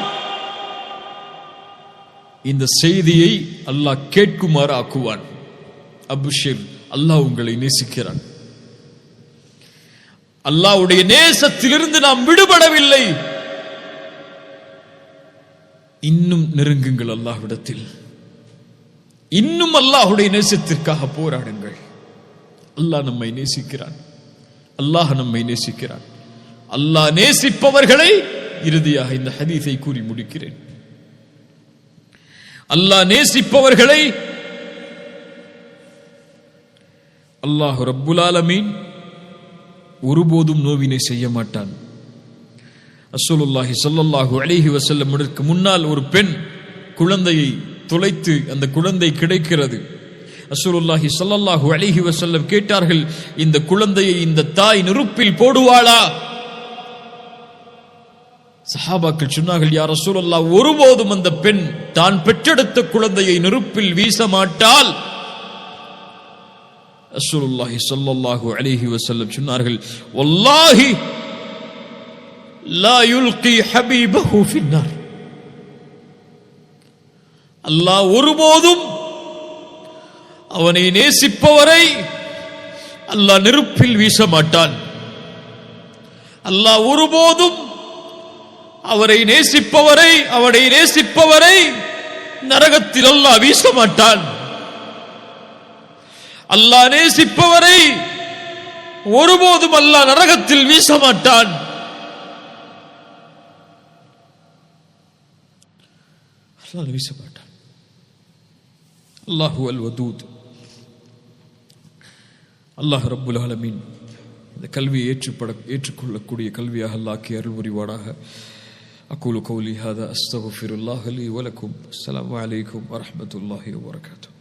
இந்த செய்தியை அல்லாஹ் கேட்குமாறு ஆக்குவான். அபுஷிர், அல்லாஹ் உங்களை நேசிக்கிறான். அல்லாஹ்வுடைய நேசத்திலிருந்து நாம் விடுபடவில்லை. இன்னும் நெருங்குங்கள் அல்லாஹ்விடத்தில், இன்னும் அல்லாஹ்வுடைய நேசத்திற்காக போராடுங்கள். அல்லாஹ் நம்மை நேசிக்கிறான், அல்லாஹ் நம்மை நேசிக்கிறான். அல்லாஹ் நேசிப்பவர்களை, இறுதியாக இந்த ஹதீஸை கூறி முடிக்கிறேன், அல்லாஹ் நேசிப்பவர்களை அல்லாஹ் ரப்புல் ஆலமீன் ஒருபோதும் நோவினை செய்ய மாட்டான். ரசூலுல்லாஹி ஸல்லல்லாஹு அலைஹி வஸல்லம் முன்னால் ஒரு பெண் குழந்தையை தொலைத்து அந்த குழந்தை கிடைக்கிறது. ரசூலுல்லாஹி ஸல்லல்லாஹு அலைஹி வஸல்லம் கேட்டார்கள், இந்த குழந்தையை இந்த தாய் நெருப்பில் போடுவாளா? சஹாபாக்கள் சொன்னார்கள், யா ரசூலல்லாஹ், ஒருபோதும் அந்த பெண் தான் பெற்றெடுத்த குழந்தையை நெருப்பில் வீச மாட்டாள். ரசூலுல்லாஹி ஸல்லல்லாஹு அலைஹி வஸல்லம் சொன்னார்கள், வல்லாஹி லா யுல்கி ஹபீபஹு ஃபின்னார். அல்லாஹ் ஒருபோதும் அவனை நேசிப்பவரை அல்லாஹ் நெருப்பில் வீச மாட்டான். அல்லாஹ் ஒருபோதும் அவரை நேசிப்பவரை, அவனை நேசிப்பவரை நரகத்தில் அல்லாஹ் வீச மாட்டான். அல்லாஹ் நேசிப்பவரை ஒருபோதும் அல்லாஹ் நரகத்தில் வீச மாட்டான். அல்லாஹ் வீச மாட்டான். அல்லாஹு அல் வதூத். அல்லாஹ் ரப்புல் ஆலமீன் இந்த கல்வியை ஏற்றுக்கொள்ளக்கூடிய கல்வியாக அல்லாஹ் அருள் புரிவானாக. அகூலு கௌலி ஹாதா அஸ்தக்ஃபிருல்லாஹ் லி வ லக்கும். அஸ்ஸலாமு அலைக்கும் வ ரஹ்மத்துல்லாஹி வ பரகாத்துஹு.